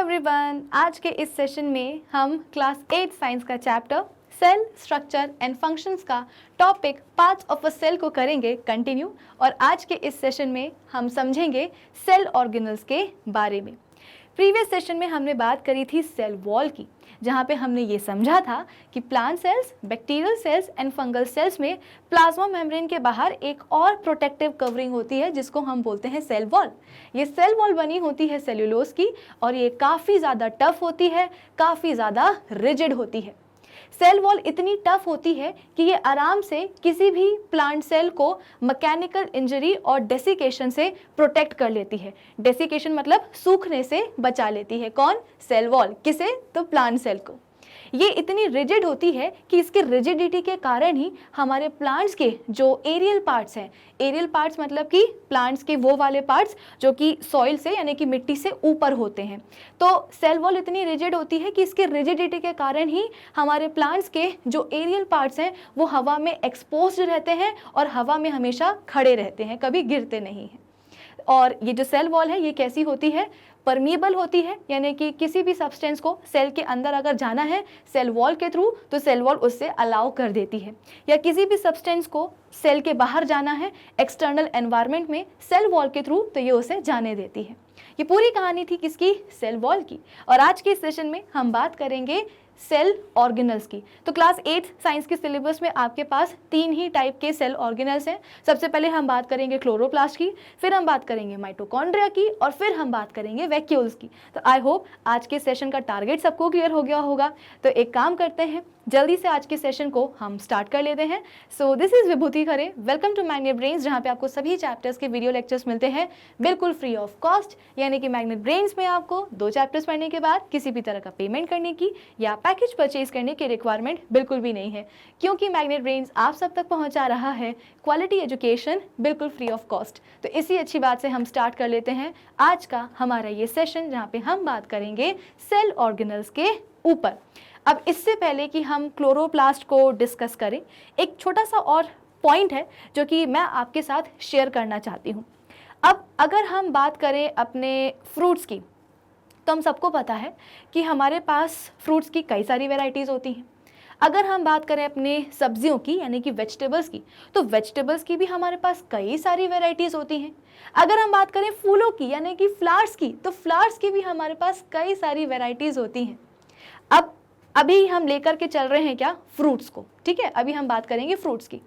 Everyone, आज के इस सेशन में हम क्लास 8 साइंस का chapter cell structure and functions का topic parts of a cell को करेंगे कंटिन्यू। और आज के इस सेशन में हम समझेंगे सेल ऑर्गेनल्स के बारे में। प्रीवियस सेशन में हमने बात करी थी सेल वॉल की, जहाँ पे हमने ये समझा था कि plant cells, bacterial cells and fungal sales में प्लाज्मा मेम्ब्रेन के बाहर एक और प्रोटेक्टिव कवरिंग होती है जिसको हम बोलते हैं सेल वॉल। ये सेल वॉल बनी होती है सेल्यूलोज की और ये काफ़ी ज़्यादा टफ होती है, काफ़ी ज़्यादा रिजिड होती है। सेल वॉल इतनी टफ होती है कि ये आराम से किसी भी प्लांट सेल को मैकेनिकल इंजरी और डेसिकेशन से प्रोटेक्ट कर लेती है। डेसिकेशन मतलब सूखने से बचा लेती है। कौन? Cell wall. किसे? तो प्लांट सेल को। ये इतनी रिजिड होती है कि इसके रिजिडिटी के कारण ही हमारे प्लांट्स के जो एरियल पार्ट्स हैं, एरियल पार्ट्स मतलब कि प्लांट्स के वो वाले पार्ट्स जो कि सॉइल से यानी कि मिट्टी से ऊपर होते हैं, तो सेल वॉल इतनी रिजिड होती है कि इसके रिजिडिटी के कारण ही हमारे प्लांट्स के जो एरियल पार्ट्स हैं वो हवा में एक्सपोज्ड रहते हैं और हवा में हमेशा खड़े रहते हैं, कभी गिरते नहीं हैं। और ये जो सेल वॉल है ये कैसी होती है? परमिएबल होती है, यानी कि किसी भी सब्सटेंस को सेल के अंदर अगर जाना है सेल वॉल के थ्रू तो सेल वॉल उससे अलाउ कर देती है, या किसी भी सब्सटेंस को सेल के बाहर जाना है एक्सटर्नल एनवायरनमेंट में सेल वॉल के थ्रू तो ये उसे जाने देती है। ये पूरी कहानी थी किसकी? सेल वॉल की। और आज के सेशन में हम बात करेंगे सेल ऑर्गेनल्स की। तो क्लास 8 साइंस के सिलेबस में आपके पास 3 ही टाइप के सेल ऑर्गेनल्स हैं। सबसे पहले हम बात करेंगे क्लोरोप्लास्ट की, फिर हम बात करेंगे माइटोकॉन्ड्रिया की और फिर हम बात करेंगे वैक्यूल्स की। तो आई होप आज के सेशन का टारगेट सबको क्लियर हो गया होगा। तो एक काम करते हैं, जल्दी से आज के सेशन को हम स्टार्ट कर लेते हैं। So this is Vibhuti Khare, welcome to magnet brains, जहाँ पे आपको सभी चैप्टर्स के वीडियो लेक्चर्स मिलते हैं बिल्कुल फ्री ऑफ कॉस्ट। यानी कि मैग्नेट ब्रेन्स में आपको 2 चैप्टर्स पढ़ने के बाद किसी भी तरह का पेमेंट करने की या पैकेज परचेज करने की रिक्वायरमेंट बिल्कुल भी नहीं है, क्योंकि मैग्नेट ब्रेन्स आप सब तक पहुंचा रहा है क्वालिटी एजुकेशन बिल्कुल फ्री ऑफ कॉस्ट। तो इसी अच्छी बात से हम स्टार्ट कर लेते हैं आज का हमारा ये सेशन, जहाँ पे हम बात करेंगे सेल ऑर्गेनल्स के ऊपर। अब इससे पहले कि हम क्लोरोप्लास्ट को डिस्कस करें, एक छोटा सा और पॉइंट है जो कि मैं आपके साथ शेयर करना चाहती हूँ। अब अगर हम बात करें अपने फ्रूट्स की, तो हम सबको पता है कि हमारे पास फ्रूट्स की कई सारी वैरायटीज़ होती हैं। अगर हम बात करें अपने सब्जियों की यानी कि वेजिटेबल्स की, तो वेजिटेबल्स की भी हमारे पास कई सारी वैरायटीज़ होती हैं। अगर हम बात करें फूलों की यानी कि फ्लावर्स की, तो फ्लावर्स की भी हमारे पास कई सारी वैरायटीज़ होती हैं। अब अभी हम लेकर के चल रहे हैं क्या? फ्रूट्स को। ठीक है, अभी हम बात करेंगे फ्रूट्स की।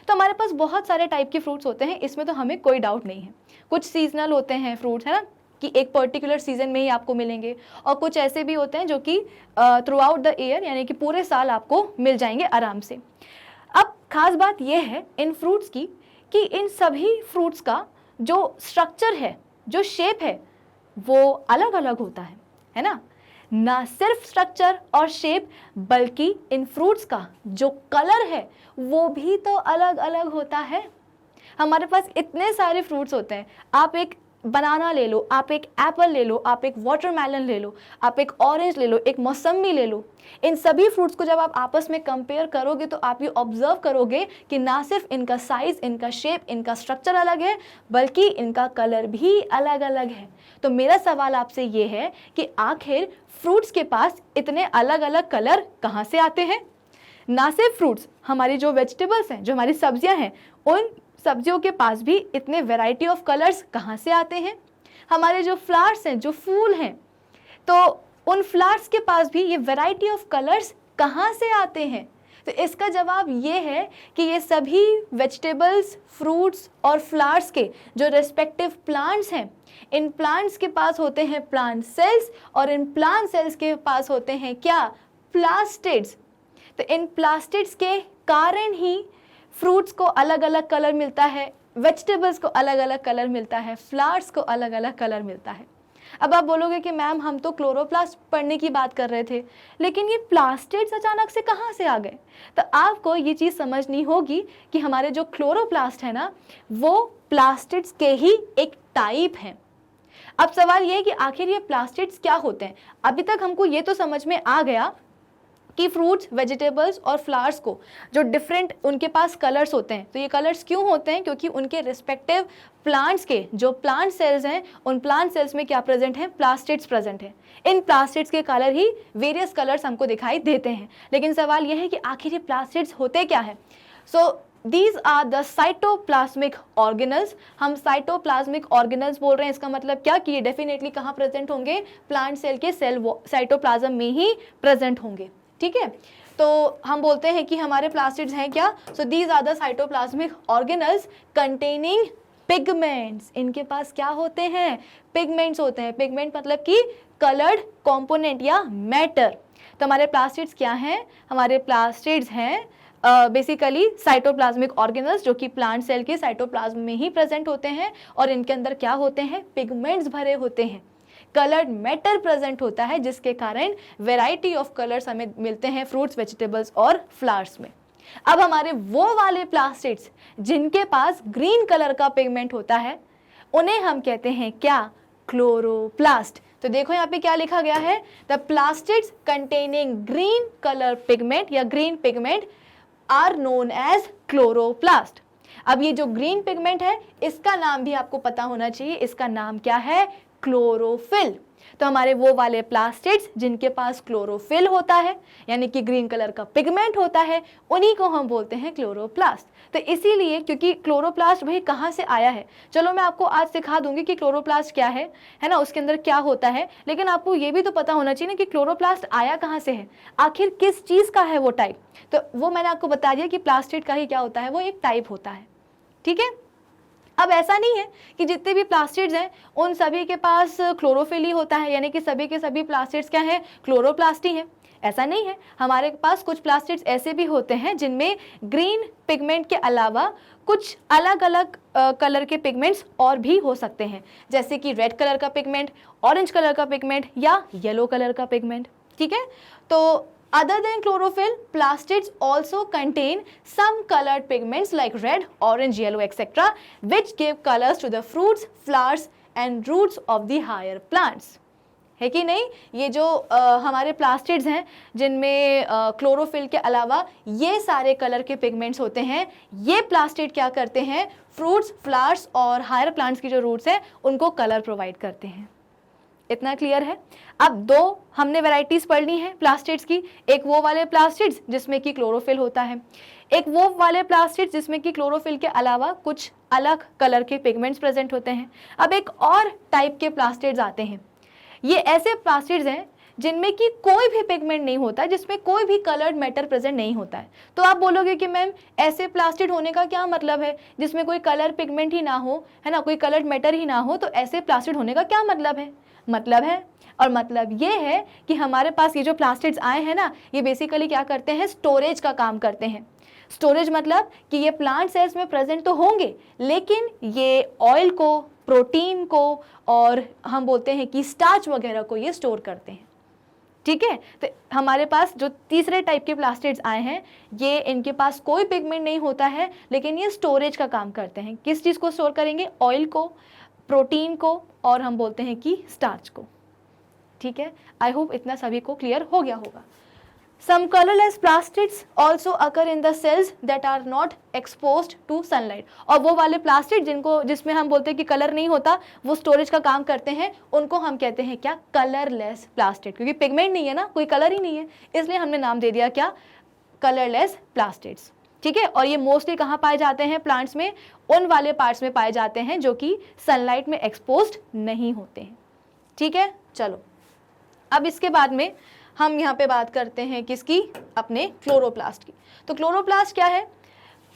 तो हमारे पास बहुत सारे टाइप के फ्रूट्स होते हैं, इसमें तो हमें कोई डाउट नहीं है। कुछ सीजनल होते हैं फ्रूट्स, है ना, कि एक पर्टिकुलर सीजन में ही आपको मिलेंगे, और कुछ ऐसे भी होते हैं जो कि थ्रू आउट द ईयर यानी कि पूरे साल आपको मिल जाएंगे आराम से। अब खास बात यह है इन फ्रूट्स की कि इन सभी फ्रूट्स का जो स्ट्रक्चर है, जो शेप है, वो अलग अलग होता है ना। ना सिर्फ स्ट्रक्चर और शेप, बल्कि इन फ्रूट्स का जो कलर है वो भी तो अलग अलग होता है। हमारे पास इतने सारे फ्रूट्स होते हैं, आप एक बनाना ले लो, आप एक एप्पल ले लो, आप एक वाटरमेलन ले लो, आप एक ऑरेंज ले लो, एक मौसम्बी ले लो। इन सभी फ्रूट्स को जब आप आपस में कंपेयर करोगे तो आप ये ऑब्जर्व करोगे कि ना सिर्फ इनका साइज, इनका शेप, इनका स्ट्रक्चर अलग है, बल्कि इनका कलर भी अलग अलग है। तो मेरा सवाल आपसे ये है कि आखिर फ्रूट्स के पास इतने अलग अलग कलर कहाँ से आते हैं? ना सिर्फ फ्रूट्स, हमारी जो वेजिटेबल्स हैं, जो हमारी सब्जियां हैं, उन सब्जियों के पास भी इतने वैरायटी ऑफ कलर्स कहाँ से आते हैं? हमारे जो फ्लावर्स हैं, जो फूल हैं, तो उन फ्लावर्स के पास भी ये वैरायटी ऑफ कलर्स कहाँ से आते हैं? तो इसका जवाब ये है कि ये सभी वेजिटेबल्स, फ्रूट्स और फ्लावर्स के जो रेस्पेक्टिव प्लांट्स हैं, इन प्लांट्स के पास होते हैं प्लांट सेल्स, और इन प्लांट सेल्स के पास होते हैं क्या? प्लास्टिड्स। तो इन प्लास्टिड्स के कारण ही फ्रूट्स को अलग अलग कलर मिलता है, वेजिटेबल्स को अलग अलग कलर मिलता है, फ्लावर्स को अलग अलग कलर मिलता है। अब आप बोलोगे कि मैम हम तो क्लोरोप्लास्ट पढ़ने की बात कर रहे थे, लेकिन ये प्लास्टिड्स अचानक से कहाँ से आ गए? तो आपको ये चीज़ समझनी होगी कि हमारे जो क्लोरोप्लास्ट है ना, वो प्लास्टिड्स के ही एक टाइप है। अब सवाल ये है कि आखिर ये प्लास्टिड्स क्या होते हैं? अभी तक हमको ये तो समझ में आ गया कि फ्रूट्स, वेजिटेबल्स और फ्लावर्स को जो डिफरेंट उनके पास कलर्स होते हैं, तो ये कलर्स क्यों होते हैं? क्योंकि उनके रिस्पेक्टिव प्लांट्स के जो प्लांट सेल्स हैं, उन प्लांट सेल्स में क्या प्रेजेंट है? प्लास्टिड्स प्रेजेंट है। इन प्लास्टिड्स के कलर ही वेरियस कलर्स हमको दिखाई देते हैं। लेकिन सवाल यह है कि आखिर ये प्लास्टिड्स होते क्या है? So these are the cytoplasmic organelles. हम साइटोप्लाज्मिक ऑर्गेनल्स बोल रहे हैं, इसका मतलब क्या कि ये डेफिनेटली कहाँ प्रेजेंट होंगे? प्लांट सेल के सेल साइटोप्लाज्म में ही प्रेजेंट होंगे। ठीक है, तो हम बोलते हैं कि हमारे प्लास्टिड्स हैं क्या? So these are the cytoplasmic organelles containing pigments. इनके पास क्या होते हैं? पिगमेंट्स होते हैं। पिगमेंट मतलब कि कलर्ड कंपोनेंट या मैटर। तो हमारे प्लास्टिड्स क्या हैं? हमारे प्लास्टिड्स हैं बेसिकली साइटोप्लाज्मिक ऑर्गेनल्स, जो कि प्लांट सेल के साइटोप्लाज्म में ही प्रेजेंट होते हैं, और इनके अंदर क्या होते हैं? पिगमेंट्स भरे होते हैं, कलर्ड मैटर प्रेजेंट होता है, जिसके कारण वेराइटी ऑफ कलर्स हमें मिलते हैं फ्रूट्स, वेजिटेबल्स और फ्लावर्स में। अब हमारे वो वाले प्लास्टिड्स जिनके पास ग्रीन कलर का पिगमेंट होता है, उन्हें हम कहते हैं क्या? क्लोरोप्लास्ट। तो देखो यहाँ पे क्या लिखा गया है? The plastids containing green colour pigment या green pigment are known as chloroplast. अब ये जो ग्रीन पिगमेंट है, इसका नाम भी आपको पता होना चाहिए। इसका नाम क्या है? क्लोरोफिल। तो हमारे वो वाले प्लास्टिड्स जिनके पास क्लोरोफिल होता है, यानी कि ग्रीन कलर का पिगमेंट होता है, उन्हीं को हम बोलते हैं क्लोरोप्लास्ट। तो इसीलिए, क्योंकि क्लोरोप्लास्ट भाई कहाँ से आया है, चलो मैं आपको आज सिखा दूंगी कि क्लोरोप्लास्ट क्या है ना, उसके अंदर क्या होता है। लेकिन आपको ये भी तो पता होना चाहिए ना कि क्लोरोप्लास्ट आया कहाँ से है, आखिर किस चीज़ का है वो टाइप। तो वो मैंने आपको बता दिया कि प्लास्टिड का ही क्या होता है, वो एक टाइप होता है। ठीक है, अब ऐसा नहीं है कि जितने भी प्लास्टिड्स हैं उन सभी के पास क्लोरोफिल ही होता है, यानी कि सभी के सभी प्लास्टिड्स क्या हैं? क्लोरोप्लास्ट ही हैं। ऐसा नहीं है, हमारे पास कुछ प्लास्टिड्स ऐसे भी होते हैं जिनमें ग्रीन पिगमेंट के अलावा कुछ अलग अलग कलर के पिगमेंट्स और भी हो सकते हैं, जैसे कि रेड कलर का पिगमेंट, ऑरेंज कलर का पिगमेंट या येलो कलर का पिगमेंट। ठीक है, तो other than chlorophyll, plastids also contain some colored pigments like red, orange, yellow, etc., which give colors to the fruits, flowers and roots of the higher plants. है कि नहीं? ये जो हमारे प्लास्टिड्स हैं जिनमें क्लोरोफिल के अलावा ये सारे कलर के पिगमेंट्स होते हैं, ये प्लास्टिड क्या करते हैं? फ्रूट्स, फ्लावर्स और हायर प्लांट्स की जो रूट्स हैं उनको कलर प्रोवाइड करते हैं। इतना क्लियर है? अब दो हमने वैरायटीज पढ़ ली हैं प्लास्टिड्स की, एक वो वाले प्लास्टिड्स जिसमें कि क्लोरोफिल होता है, एक वो वाले प्लास्टिड्स जिसमें कि क्लोरोफिल के अलावा कुछ अलग कलर के पिगमेंट्स प्रेजेंट होते हैं। अब एक और टाइप के प्लास्टिड्स आते हैं, ये ऐसे प्लास्टिड्स हैं जिनमें कि कोई भी पिगमेंट नहीं होता, जिसमें कोई भी कलर्ड मैटर प्रेजेंट नहीं होता है। तो आप बोलोगे कि मैम ऐसे प्लास्टिड होने का क्या मतलब है, जिसमें कोई कलर पिगमेंट ही ना हो, है ना, कोई कलर्ड मैटर ही ना हो, तो ऐसे प्लास्टिड होने का क्या मतलब है? मतलब है, और मतलब ये है कि हमारे पास ये जो प्लास्टिड्स आए हैं ना, ये बेसिकली क्या करते हैं? स्टोरेज का काम करते हैं। स्टोरेज मतलब कि ये प्लांट सेल्स में प्रेजेंट तो होंगे, लेकिन ये ऑयल को, प्रोटीन को और हम बोलते हैं कि स्टार्च वगैरह को ये स्टोर करते हैं। ठीक है, तो हमारे पास जो तीसरे टाइप के प्लास्टिड्स आए हैं, ये इनके पास कोई पिगमेंट नहीं होता है, लेकिन ये स्टोरेज का काम करते हैं। किस चीज़ को स्टोर करेंगे? ऑयल को, प्रोटीन को और हम बोलते हैं कि स्टार्च को। ठीक है, आई होप इतना सभी को क्लियर हो गया होगा। Some colorless plastids also occur in the cells that are not exposed to sunlight. और वो वाले प्लास्टिड जिसमें हम बोलते हैं कि कलर नहीं होता, वो स्टोरेज का काम करते हैं, उनको हम कहते हैं क्या? Colourless plastid. क्योंकि पिगमेंट नहीं है ना, कोई कलर ही नहीं है, इसलिए हमने नाम दे दिया क्या? Colourless plastids. ठीक है, और ये मोस्टली कहाँ पाए जाते हैं? प्लांट्स में उन वाले पार्ट्स में पाए जाते हैं जो कि सनलाइट में एक्सपोज्ड नहीं होते हैं। ठीक है, चलो अब इसके बाद में हम यहाँ पे बात करते हैं किसकी? अपने क्लोरोप्लास्ट की। तो क्लोरोप्लास्ट क्या है?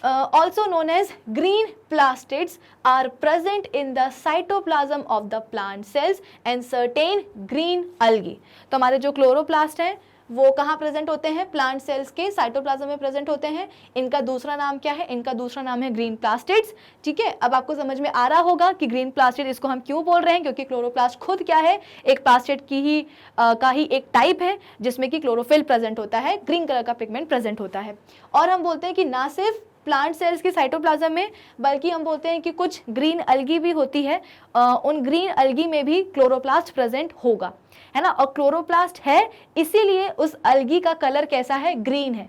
Also known as green plastids are present in the cytoplasm of the plant cells and certain green algae. तो हमारे जो क्लोरोप्लास्ट हैं वो कहाँ प्रेजेंट होते हैं? प्लांट सेल्स के साइटोप्लाज्म में प्रेजेंट होते हैं। इनका दूसरा नाम क्या है? इनका दूसरा नाम है ग्रीन प्लास्टिड्स। ठीक है, अब आपको समझ में आ रहा होगा कि ग्रीन प्लास्टिड इसको हम क्यों बोल रहे हैं, क्योंकि क्लोरोप्लास्ट खुद क्या है? एक प्लास्टिड की ही का ही एक टाइप है जिसमें कि क्लोरोफिल प्रेजेंट होता है, ग्रीन कलर का पिगमेंट प्रेजेंट होता है। और हम बोलते हैं कि ना सिर्फ प्लांट सेल्स की साइटोप्लाज्म में, बल्कि हम बोलते हैं कि कुछ ग्रीन अलगी भी होती है, उन ग्रीन अलगी में भी क्लोरोप्लास्ट प्रेजेंट होगा, है ना। और क्लोरोप्लास्ट है इसीलिए उस अलगी का कलर कैसा है, ग्रीन है,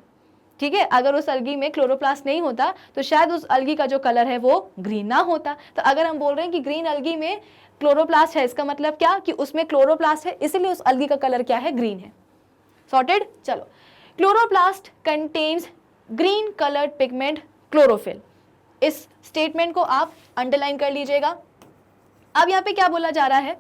ठीक है। अगर उस अलगी में क्लोरोप्लास्ट नहीं होता तो शायद उस अलगी का जो कलर है वो ग्रीन ना होता। तो अगर हम बोल रहे हैं कि ग्रीन अलगी में क्लोरोप्लास्ट है, इसका मतलब क्या कि उसमें क्लोरोप्लास्ट है, इसीलिए उस अलगी का कलर क्या है, ग्रीन है। सॉर्टेड। चलो, chloroplast contains green coloured pigment chlorophyll. इस स्टेटमेंट को आप अंडरलाइन कर लीजिएगा। अब यहाँ पे क्या बोला जा रहा है,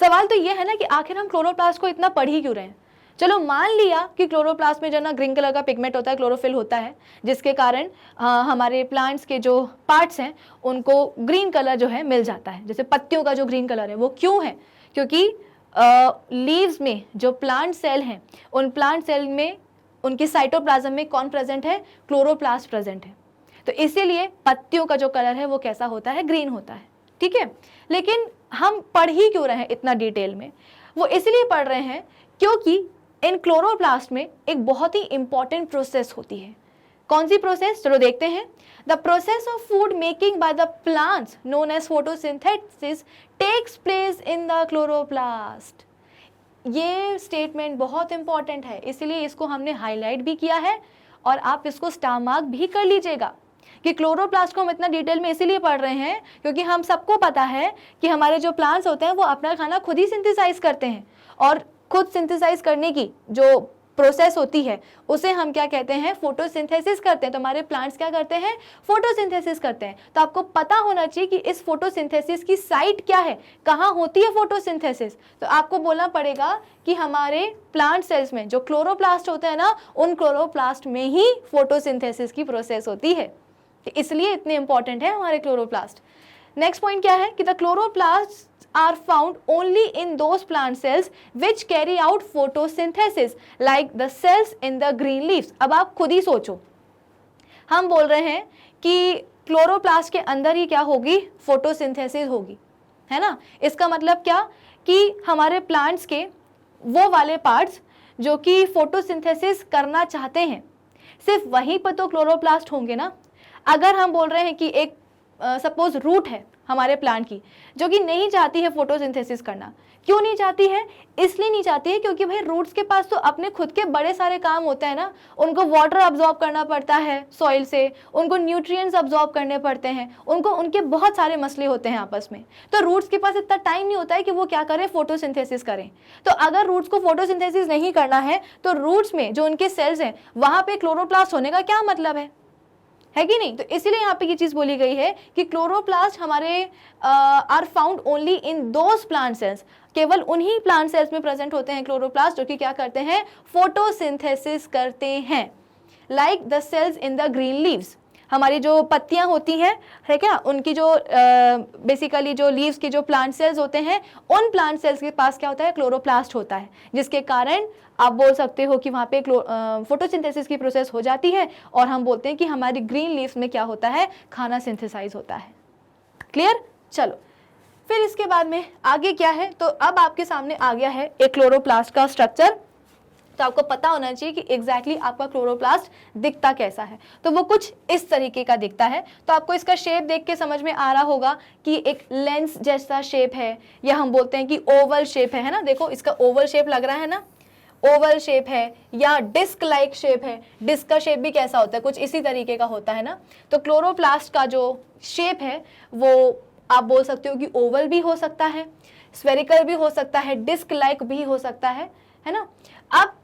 सवाल तो ये है ना कि आखिर हम क्लोरोप्लास्ट को इतना पढ़ ही क्यों रहे हैं। चलो मान लिया कि क्लोरोप्लास्ट में जो ना ग्रीन कलर का पिगमेंट होता है, क्लोरोफिल होता है, जिसके कारण हमारे प्लांट्स के जो पार्ट्स हैं उनको ग्रीन कलर जो है मिल जाता है। जैसे पत्तियों का जो ग्रीन कलर है वो क्यों है, क्योंकि लीव्स में जो प्लांट सेल हैं उन प्लांट सेल में उनकी साइटोप्लाज्म में कौन प्रेजेंट है, क्लोरोप्लास्ट प्रेजेंट है। तो इसीलिए पत्तियों का जो कलर है वो कैसा होता है, ग्रीन होता है, ठीक है। लेकिन हम पढ़ ही क्यों रहे हैं इतना डिटेल में, वो इसलिए पढ़ रहे हैं क्योंकि इन क्लोरोप्लास्ट में एक बहुत ही इंपॉर्टेंट प्रोसेस होती है। कौन सी प्रोसेस, चलो देखते हैं। The process of food making by the plants known as photosynthesis takes place in the chloroplast. ये स्टेटमेंट बहुत इंपॉर्टेंट है, इसलिए इसको हमने हाईलाइट भी किया है और आप इसको स्टार मार्क भी कर लीजिएगा कि क्लोरोप्लास्ट को हम इतना डिटेल में इसीलिए पढ़ रहे हैं क्योंकि हम सबको पता है कि हमारे जो प्लांट्स होते हैं वो अपना खाना खुद ही सिंथेसाइज करते हैं, और खुद सिंथेसाइज करने की जो प्रोसेस होती है उसे हम क्या कहते हैं, फोटोसिंथेसिस करते हैं। तो हमारे प्लांट्स क्या करते हैं, फोटोसिंथेसिस करते हैं। तो आपको पता होना चाहिए कि इस फोटोसिंथेसिस की साइट क्या है, कहाँ होती है फोटोसिंथेसिस। तो आपको बोलना पड़ेगा कि हमारे प्लांट सेल्स में जो क्लोरोप्लास्ट होते हैं ना, उन क्लोरोप्लास्ट में ही फोटोसिंथेसिस की प्रोसेस होती है। तो इसलिए इतने इंपॉर्टेंट है हमारे क्लोरोप्लास्ट। नेक्स्ट पॉइंट क्या है कि the chloroplast are found only in those plant cells which carry out photosynthesis like the cells in the green leaves। अब आप खुद ही सोचो, हम बोल रहे हैं कि क्लोरोप्लास्ट के अंदर ही क्या होगी, फोटोसिंथेसिस होगी, है ना। इसका मतलब क्या कि हमारे प्लांट्स के वो वाले पार्ट्स जो कि फोटोसिंथेसिस करना चाहते हैं सिर्फ वहीं पर तो क्लोरोप्लास्ट होंगे ना। अगर हम बोल रहे हैं कि एक सपोज रूट है हमारे प्लांट की जो कि नहीं चाहती है फोटोसिंथेसिस करना, क्यों नहीं चाहती है, इसलिए नहीं चाहती है क्योंकि भाई रूट्स के पास तो अपने खुद के बड़े सारे काम होते हैं ना। उनको वाटर अब्जॉर्ब करना पड़ता है सॉइल से, उनको न्यूट्रिएंट्स अब्जॉर्ब करने पड़ते हैं, उनको उनके बहुत सारे मसले होते हैं आपस में। तो रूट्स के पास इतना टाइम नहीं होता है कि वो क्या करें, फोटोसिंथेसिस करें। तो अगर रूट्स को फोटोसिंथेसिस नहीं करना है तो रूट्स में जो उनके सेल्स हैं वहां पे क्लोरोप्लास्ट होने का क्या मतलब है कि नहीं। तो इसीलिए यहाँ पे ये चीज बोली गई है कि क्लोरोप्लास्ट हमारे are found only in those plant cells, केवल उन्हीं प्लांट सेल्स में प्रेजेंट होते हैं क्लोरोप्लास्ट जो कि क्या करते हैं, फोटोसिंथेसिस करते हैं। Like the cells in the green leaves, हमारी जो पत्तियां होती हैं, है क्या, उनकी जो बेसिकली जो लीव्स के जो प्लांट सेल्स होते हैं, उन प्लांट सेल्स के पास क्या होता है, क्लोरोप्लास्ट होता है, जिसके कारण आप बोल सकते हो कि वहाँ पे फोटोसिंथेसिस की प्रोसेस हो जाती है और हम बोलते हैं कि हमारी ग्रीन लीव्स में क्या होता है, खाना सिंथेसाइज होता है। क्लियर। चलो फिर इसके बाद में आगे क्या है, तो अब आपके सामने आ गया है एक क्लोरोप्लास्ट का स्ट्रक्चर। तो आपको पता होना चाहिए कि एग्जैक्टली आपका क्लोरोप्लास्ट दिखता कैसा है। तो वो कुछ इस तरीके का दिखता है। तो आपको इसका शेप देख के समझ में आ रहा होगा कि एक लेंस जैसा शेप है, या हम बोलते हैं कि ओवल शेप है ना। देखो इसका ओवल शेप लग रहा है ना, ओवल शेप है, या डिस्क लाइक शेप है। डिस्क का शेप भी कैसा होता है, कुछ इसी तरीके का होता है ना। तो क्लोरोप्लास्ट का जो शेप है वो आप बोल सकते हो कि ओवल भी हो सकता है, स्फेरिकल भी हो सकता है, डिस्क लाइक भी हो सकता है ना। अब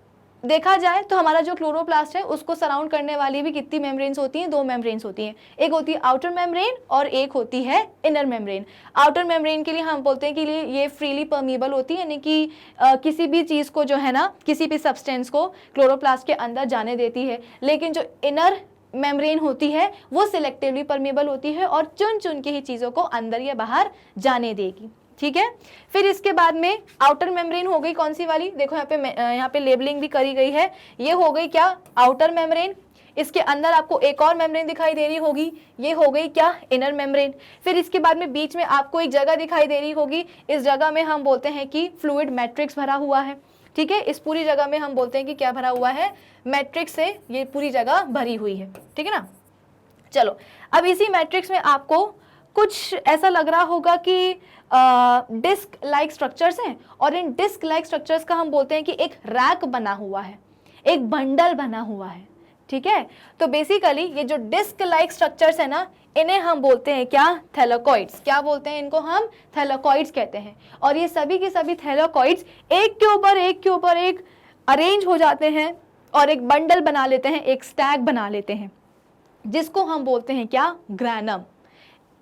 देखा जाए तो हमारा जो क्लोरोप्लास्ट है उसको सराउंड करने वाली भी कितनी मेम्ब्रेन्स होती हैं, 2 मेम्ब्रेन्स होती हैं। एक होती है आउटर मेम्ब्रेन और एक होती है इनर मेम्ब्रेन। आउटर मेम्ब्रेन के लिए हम बोलते हैं कि ये फ्रीली परमीबल होती है, यानी कि किसी भी चीज़ को जो है ना, किसी भी सब्सटेंस को क्लोरोप्लास्ट के अंदर जाने देती है। लेकिन जो इनर मेम्ब्रेन होती है वो सिलेक्टिवली परमीबल होती है और चुन चुन के ही चीज़ों को अंदर या बाहर जाने देगी। ठीक है। फिर इसके बाद में आउटर मेम्ब्रेन हो गई कौन सी वाली, देखो यहाँ पे लेबलिंग भी करी गई है। ये हो गई क्या, आउटर मेम्ब्रेन। इसके अंदर आपको एक और मेम्ब्रेन दिखाई दे रही होगी, ये हो गई क्या, इनर मेम्ब्रेन। फिर इसके बाद में बीच में आपको एक जगह दिखाई दे रही होगी, इस जगह में हम बोलते हैं कि फ्लूइड मैट्रिक्स भरा हुआ है। ठीक है, इस पूरी जगह में हम बोलते हैं कि क्या भरा हुआ है, मैट्रिक्स से ये पूरी जगह भरी हुई है। ठीक है ना। चलो, अब इसी मैट्रिक्स में आपको कुछ ऐसा लग रहा होगा कि डिस्क लाइक स्ट्रक्चर्स हैं, और इन डिस्क लाइक स्ट्रक्चर्स का हम बोलते हैं कि एक रैक बना हुआ है, एक बंडल बना हुआ है, ठीक है। तो बेसिकली ये जो डिस्क लाइक स्ट्रक्चर्स है ना, इन्हें हम बोलते हैं क्या, थैलेकॉइड्स। क्या बोलते हैं इनको, हम थैलेकॉइड्स कहते हैं। और ये सभी के सभी थैलेकॉइड्स एक के ऊपर एक अरेंज हो जाते हैं और एक बंडल बना लेते हैं, एक स्टैक बना लेते हैं, जिसको हम बोलते हैं क्या, ग्रैनम।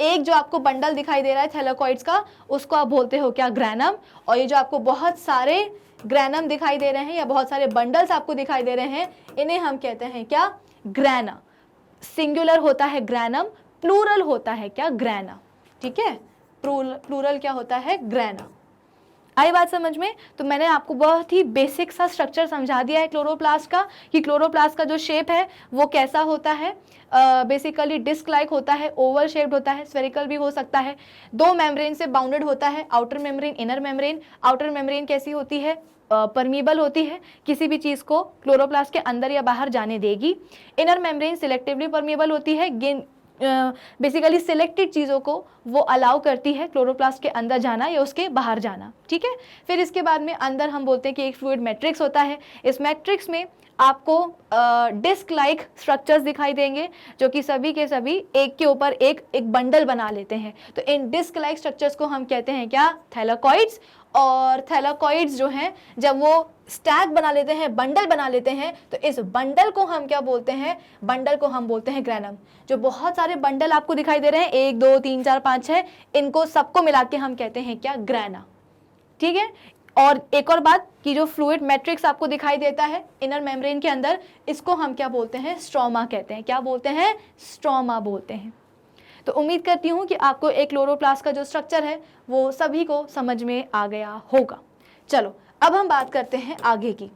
एक जो आपको बंडल दिखाई दे रहा है थैलेकॉइड्स का, उसको आप बोलते हो क्या, ग्रैनम। और ये जो आपको बहुत सारे ग्रैनम दिखाई दे रहे हैं या बहुत सारे बंडल्स आपको दिखाई दे रहे हैं, इन्हें हम कहते हैं क्या, ग्रैना। सिंगुलर होता है ग्रैनम, प्लूरल होता है क्या, ग्रैना, ठीक है। प्लूरल क्या होता है, ग्रैना। आई बात समझ में? तो मैंने आपको बहुत ही बेसिक सा स्ट्रक्चर समझा दिया है क्लोरोप्लास्ट का, कि क्लोरोप्लास्ट का जो शेप है वो कैसा होता है। बेसिकली डिस्क लाइक होता है, ओवल शेप्ड होता है, स्फेरिकल भी हो सकता है, दो मेम्ब्रेन से बाउंडेड होता है, outer membrane, inner membrane. Outer membrane कैसी होती है, परमीबल होती है, किसी भी चीज़ को क्लोरोप्लास्ट के अंदर या बाहर जाने देगी। इनर मेम्ब्रेन सिलेक्टिवली परमीबल होती है, बेसिकली सिलेक्टेड चीज़ों को वो अलाउ करती है क्लोरोप्लास्ट के अंदर जाना या उसके बाहर जाना, ठीक है। फिर इसके बाद में अंदर हम बोलते हैं कि एक फ्लूइड मैट्रिक्स होता है। इस मैट्रिक्स में आपको डिस्क लाइक स्ट्रक्चर्स दिखाई देंगे, जो कि सभी के सभी एक के ऊपर एक बंडल बना लेते हैं। तो इन डिस्क लाइक स्ट्रक्चर्स को हम कहते हैं क्या, थैलेकॉइड्स। और थैलेकॉइड्स जो हैं, जब वो स्टैक बना लेते हैं, बंडल बना लेते हैं, तो इस बंडल को हम क्या बोलते हैं, बंडल को हम बोलते हैं ग्रैनम। जो बहुत सारे बंडल आपको दिखाई दे रहे हैं, 1 2 3 4 5 6, इनको सबको मिला के हम कहते हैं क्या, ग्रैना, ठीक है। और एक और बात कि जो फ्लूइड मैट्रिक्स आपको दिखाई देता है इनर मेम्ब्रेन के अंदर, इसको हम क्या बोलते हैं, स्ट्रोमा कहते हैं। क्या बोलते हैं, स्ट्रोमा बोलते हैं। तो उम्मीद करती हूँ कि आपको एक क्लोरोप्लास्ट का जो स्ट्रक्चर है वो सभी को समझ में आ गया होगा। चलो, अब हम बात करते हैं आगे की।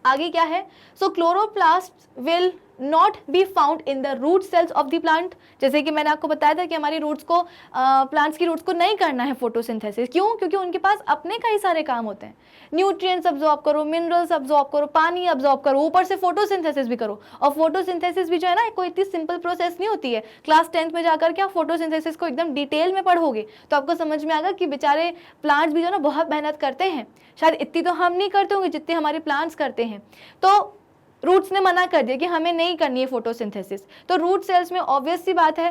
आगे क्या है, so chloroplast will not be found in the root cells of the plant. जैसे कि मैंने आपको बताया था कि हमारी रूट्स को, प्लांट्स की रूट्स को नहीं करना है फोटोसिंथेसिस। क्यों? क्योंकि उनके पास अपने कई सारे काम होते हैं। न्यूट्रिएंट्स अब्जॉर्ब करो, मिनरल्स अब्जॉर्ब करो, पानी अब्जॉर्ब करो, ऊपर से फोटोसिंथेसिस भी करो। और फोटोसिंथेसिस भी जो है ना, कोई इतनी सिंपल प्रोसेस नहीं होती है। क्लास 10th में जाकर के आप फोटोसिंथेसिस को एकदम डिटेल में पढ़ोगे तो आपको समझ में आएगा कि बेचारे प्लांट्स भी जो है ना बहुत मेहनत करते हैं। शायद इतनी तो हम नहीं करते होंगे जितने हमारे प्लांट्स करते हैं। तो रूट्स ने मना कर दिया कि हमें नहीं करनी है फोटोसिंथेसिस। तो रूट सेल्स में ऑब्वियस सी बात है,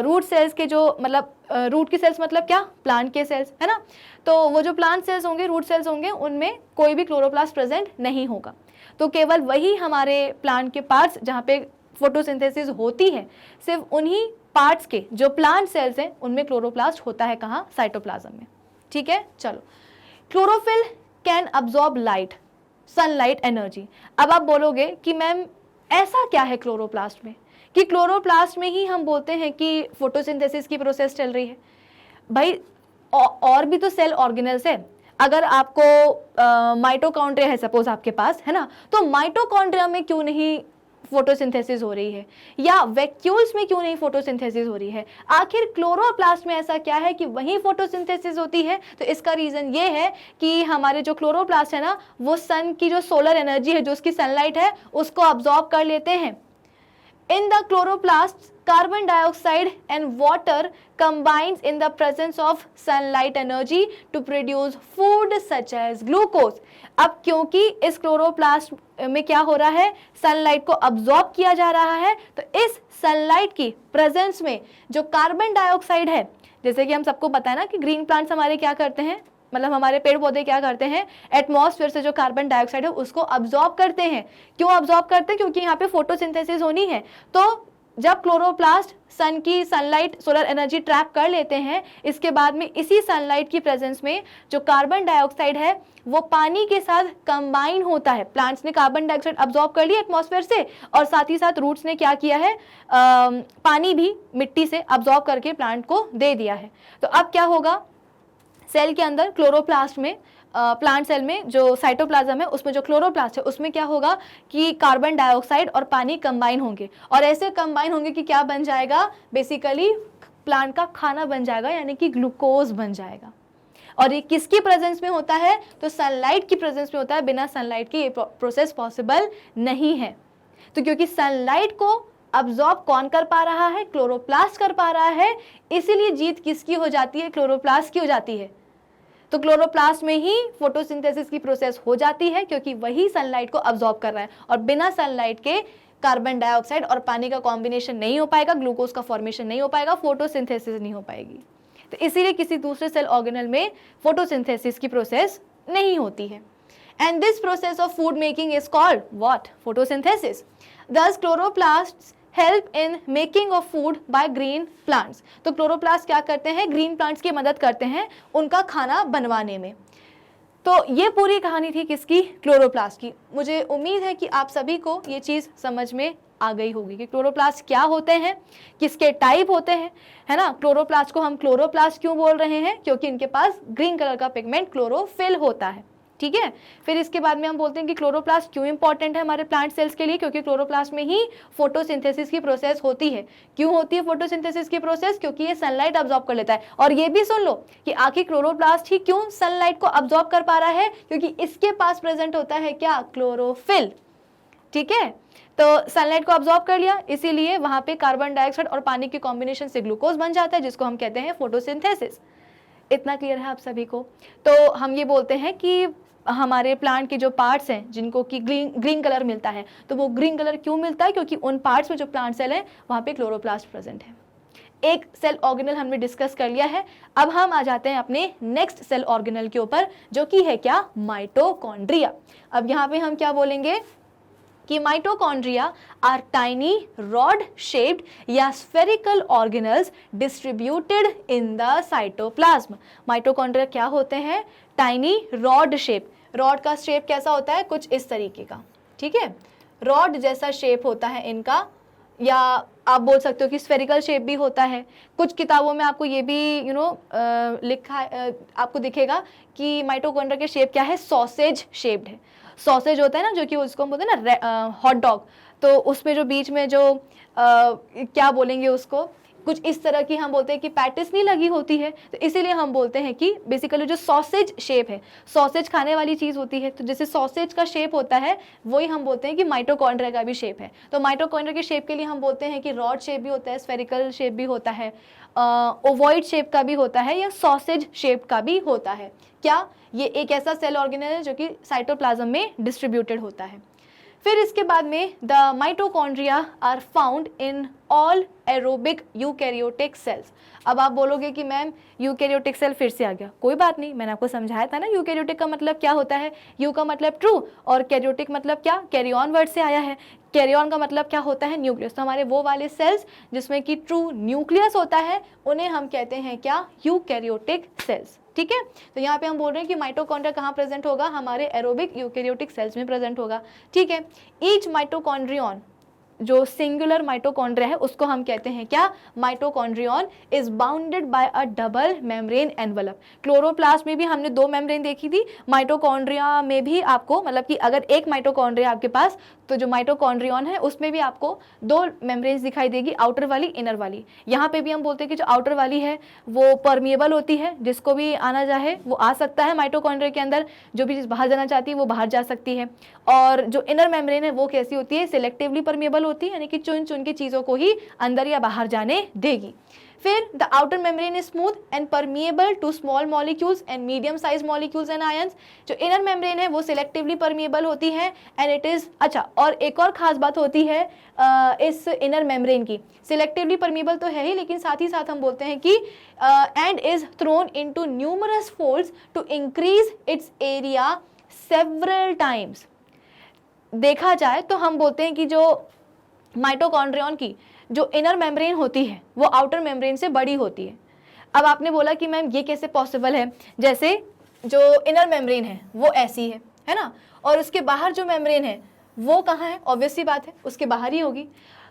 रूट सेल्स के जो मतलब रूट की सेल्स मतलब क्या, प्लांट के सेल्स, है ना। तो वो जो प्लांट सेल्स होंगे, रूट सेल्स होंगे, उनमें कोई भी क्लोरोप्लास्ट प्रेजेंट नहीं होगा। तो केवल वही हमारे प्लांट के पार्ट्स जहाँ पे फोटोसिंथेसिस होती है, सिर्फ उन्हीं पार्ट्स के जो प्लांट सेल्स हैं उनमें क्लोरोप्लास्ट होता है। कहाँ, साइटोप्लाज्म में, ठीक है। चलो, chlorophyll can absorb light, sunlight energy. अब आप बोलोगे कि मैम ऐसा क्या है क्लोरोप्लास्ट में कि क्लोरोप्लास्ट में ही हम बोलते हैं कि फोटोसिंथेसिस की प्रोसेस चल रही है। भाई और भी तो सेल ऑर्गेनेल्स है। अगर आपको माइटोकॉन्ड्रिया है सपोज आपके पास, है ना, तो माइटोकॉन्ड्रिया में क्यों नहीं फोटोसिंथेसिस हो रही है, या वैक्यूल्स में क्यों नहीं फोटोसिंथेसिस हो रही है? आखिर क्लोरोप्लास्ट में ऐसा क्या है कि वहीं फोटोसिंथेसिस होती है? तो इसका रीजन ये है कि हमारे जो क्लोरोप्लास्ट है ना, वो सन की जो सोलर एनर्जी है, जो उसकी सनलाइट है, उसको अब्सॉर्ब कर लेते हैं। In the chloroplasts, carbon dioxide and water combines in the presence of sunlight energy to produce food such as glucose. अब क्योंकि इस क्लोरोप्लास्ट में क्या हो रहा है, सनलाइट को अब्सॉर्ब किया जा रहा है, तो इस सनलाइट की प्रेजेंस में जो कार्बन डाइऑक्साइड है, जैसे कि हम सबको पता है ना कि ग्रीन प्लांट्स हमारे क्या करते हैं, मतलब हमारे पेड़ पौधे क्या करते हैं, एटमॉस्फेयर से जो कार्बन डाइऑक्साइड है उसको अब्सॉर्ब करते हैं। क्यों अब्सॉर्ब करते हैं? क्योंकि यहाँ पे फोटोसिंथेसिस होनी है। तो जब क्लोरोप्लास्ट सन की सनलाइट, सोलर एनर्जी ट्रैप कर लेते हैं, इसके बाद में इसी सनलाइट की प्रेजेंस में जो कार्बन डाइऑक्साइड है वो पानी के साथ कंबाइन होता है। प्लांट्स ने कार्बन डाइऑक्साइड अब्सॉर्ब कर लिया एटमॉस्फेयर से, और साथ ही साथ रूट्स ने क्या किया है, पानी भी मिट्टी से अब्सॉर्ब करके प्लांट को दे दिया है। तो अब क्या होगा, सेल के अंदर क्लोरोप्लास्ट में, प्लांट सेल में जो साइटोप्लाज्म है उसमें जो क्लोरोप्लास्ट है उसमें क्या होगा कि कार्बन डाइऑक्साइड और पानी कंबाइन होंगे, और ऐसे कंबाइन होंगे कि क्या बन जाएगा, बेसिकली प्लांट का खाना बन जाएगा, यानी कि ग्लूकोज बन जाएगा। और ये किसकी प्रेजेंस में होता है? तो सनलाइट की प्रेजेंस में होता है। बिना सनलाइट की ये प्रोसेस पॉसिबल नहीं है। तो क्योंकि सनलाइट को अब्जॉर्ब कौन कर पा रहा है? क्लोरोप्लास्ट कर पा रहा है, इसीलिए जीत किसकी हो जाती है? क्लोरोप्लास्ट की हो जाती है। तो क्लोरोप्लास्ट में ही फोटोसिंथेसिस की प्रोसेस हो जाती है, क्योंकि वही सनलाइट को अब्जॉर्ब कर रहा है, और बिना सनलाइट के कार्बन डाइऑक्साइड और पानी का कॉम्बिनेशन नहीं हो पाएगा, ग्लूकोज का फॉर्मेशन नहीं हो पाएगा, फोटोसिंथेसिस नहीं हो पाएगी। तो इसीलिए किसी दूसरे सेल ऑर्गेनल में फोटोसिंथेसिस की प्रोसेस नहीं होती है। And this process of food making is called what? Photosynthesis. Thus chloroplasts help in making of food by green plants. तो क्लोरोप्लास्ट क्या करते हैं? ग्रीन प्लांट्स की मदद करते हैं उनका खाना बनवाने में। तो ये पूरी कहानी थी किसकी? क्लोरोप्लास्ट की। मुझे उम्मीद है कि आप सभी को ये चीज़ समझ में आ गई होगी कि क्लोरोप्लास्ट क्या होते हैं, किसके टाइप होते हैं, है ना। क्लोरोप्लास्ट को हम क्लोरोप्लास्ट क्यों बोल रहे हैं? क्योंकि इनके पास ग्रीन कलर का पिगमेंट क्लोरोफिल होता है, ठीक है। फिर इसके बाद में हम बोलते हैं कि क्लोरोप्लास्ट क्यों इंपॉर्टेंट है हमारे प्लांट सेल्स के लिए? क्योंकि क्लोरोप्लास्ट में ही फोटोसिंथेसिस की प्रोसेस होती है। क्यों होती है फोटोसिंथेसिस की प्रोसेस? क्योंकि ये सनलाइट अब्जॉर्ब कर लेता है। और ये भी सुन लो कि आखिर क्लोरोप्लास्ट ही क्यों सनलाइट को अब्जॉर्ब कर पा रहा है? क्योंकि इसके पास प्रेजेंट होता है क्या? क्लोरोफिल, ठीक है। तो सनलाइट को अब्जॉर्ब कर लिया, इसीलिए वहां पे कार्बन डाइऑक्साइड और पानी के कॉम्बिनेशन से ग्लूकोज बन जाता है, जिसको हम कहते हैं फोटोसिंथेसिस। इतना क्लियर है आप सभी को? तो हम ये बोलते हैं कि हमारे प्लांट के जो पार्ट्स हैं जिनको कि ग्रीन कलर मिलता है, तो वो ग्रीन कलर क्यों मिलता है? क्योंकि उन पार्ट्स में जो प्लांट सेल है वहाँ पे क्लोरोप्लास्ट प्रेजेंट है। एक सेल ऑर्गेनल हमने डिस्कस कर लिया है। अब हम आ जाते हैं अपने नेक्स्ट सेल ऑर्गेनल के ऊपर, जो कि है क्या? माइटोकॉन्ड्रिया। अब यहाँ पे हम क्या बोलेंगे कि mitochondria are tiny rod shaped या spherical organelles distributed in the cytoplasm. Mitochondria क्या होते हैं? Tiny rod shape. रॉड का शेप कैसा होता है? कुछ इस तरीके का, ठीक है। रॉड जैसा शेप होता है इनका, या आप बोल सकते हो कि स्फेरिकल शेप भी होता है। कुछ किताबों में आपको ये भी लिखा आपको दिखेगा कि माइटोकॉन्ड्रिया के शेप क्या है? सॉसेज शेप्ड है। सॉसेज होता है ना, जो कि उसको हम बोलते हैं ना हॉट डॉग, तो उसमें जो बीच में जो क्या बोलेंगे उसको, कुछ इस तरह की हम बोलते हैं कि पैटिस नहीं लगी होती है, तो इसीलिए हम बोलते हैं कि बेसिकली जो सॉसेज शेप है, सॉसेज खाने वाली चीज़ होती है, तो जैसे सॉसेज का शेप होता है वही हम बोलते हैं कि माइटोकॉन्ड्रिया का भी शेप है। तो माइटोकॉन्ड्रिया के शेप के लिए हम बोलते हैं कि रॉड शेप भी होता है, स्फेरिकल शेप भी होता है, ओवॉइड शेप का भी होता है, या सॉसेज शेप का भी होता है। क्या ये एक ऐसा सेल ऑर्गेनल है जो कि साइटोप्लाज्म में डिस्ट्रीब्यूटेड होता है। फिर इसके बाद में the mitochondria are found in all aerobic eukaryotic cells. अब आप बोलोगे कि मैम यूकैरियोटिक सेल फिर से आ गया। कोई बात नहीं, मैंने आपको समझाया था ना यूकैरियोटिक का मतलब क्या होता है। यू का मतलब ट्रू और कैरियोटिक मतलब क्या? कैरी ऑन वर्ड से आया है। कैरी ऑन का मतलब क्या होता है? न्यूक्लियस। तो हमारे वो वाले सेल्स जिसमें कि ट्रू न्यूक्लियस होता है उन्हें हम कहते हैं क्या? यूकैरियोटिक सेल्स, ठीक है। तो यहाँ पे हम बोल रहे हैं कि माइटोकॉन्ड्रिया कहाँ प्रेजेंट होगा? हमारे एरोबिक यूकैरियोटिक सेल्स में प्रेजेंट होगा, ठीक है। ईच माइटोकॉन्ड्रियन, जो सिंगुलर माइटोकॉन्ड्रिया है उसको हम कहते हैं क्या? Mitochondrion is bounded by a double membrane envelope. Chloroplast में भी हमने दो मेम्ब्रेन देखी थी, माइटोकॉन्ड्रिया में भी आपको, मतलब कि अगर एक माइटोकॉन्ड्रिया आपके पास, तो जो माइटोकॉन्ड्रियन है उसमें भी आपको दो मेम्ब्रेन्स दिखाई देगी, आउटर वाली, इनर वाली। यहाँ पे भी हम बोलते हैं कि जो आउटर वाली है वो परमिएबल होती है, जिसको भी आना चाहे वो आ सकता है माइटोकॉन्ड्रिया के अंदर, जो भी चीज़ बाहर जाना चाहती है वो बाहर जा सकती है। और जो इनर मेम्ब्रेन है वो कैसी होती है? सिलेक्टिवली परमिएबल होती है, यानी कि चुन चुन के चीज़ों को ही अंदर या बाहर जाने देगी। फिर the outer membrane is smooth and permeable to small molecules and medium size molecules and ions. जो इनर मेम्ब्रेन है वो सिलेक्टिवली परमिएबल होती है एंड इट इज, अच्छा, और एक और खास बात होती है इस इनर मेम्ब्रेन की, सिलेक्टिवली परमिएबल तो है ही, लेकिन साथ ही साथ हम बोलते हैं कि and is thrown into numerous folds to increase its area several times. देखा जाए तो हम बोलते हैं कि जो माइटोकॉन्ड्रियन की जो इनर मेम्ब्रेन होती है वो आउटर मेम्ब्रेन से बड़ी होती है। अब आपने बोला कि मैम ये कैसे पॉसिबल है? जैसे जो इनर मेम्ब्रेन है वो ऐसी है ना, और उसके बाहर जो मेम्ब्रेन है वो कहाँ है? ऑब्वियस सी बात है उसके बाहर ही होगी।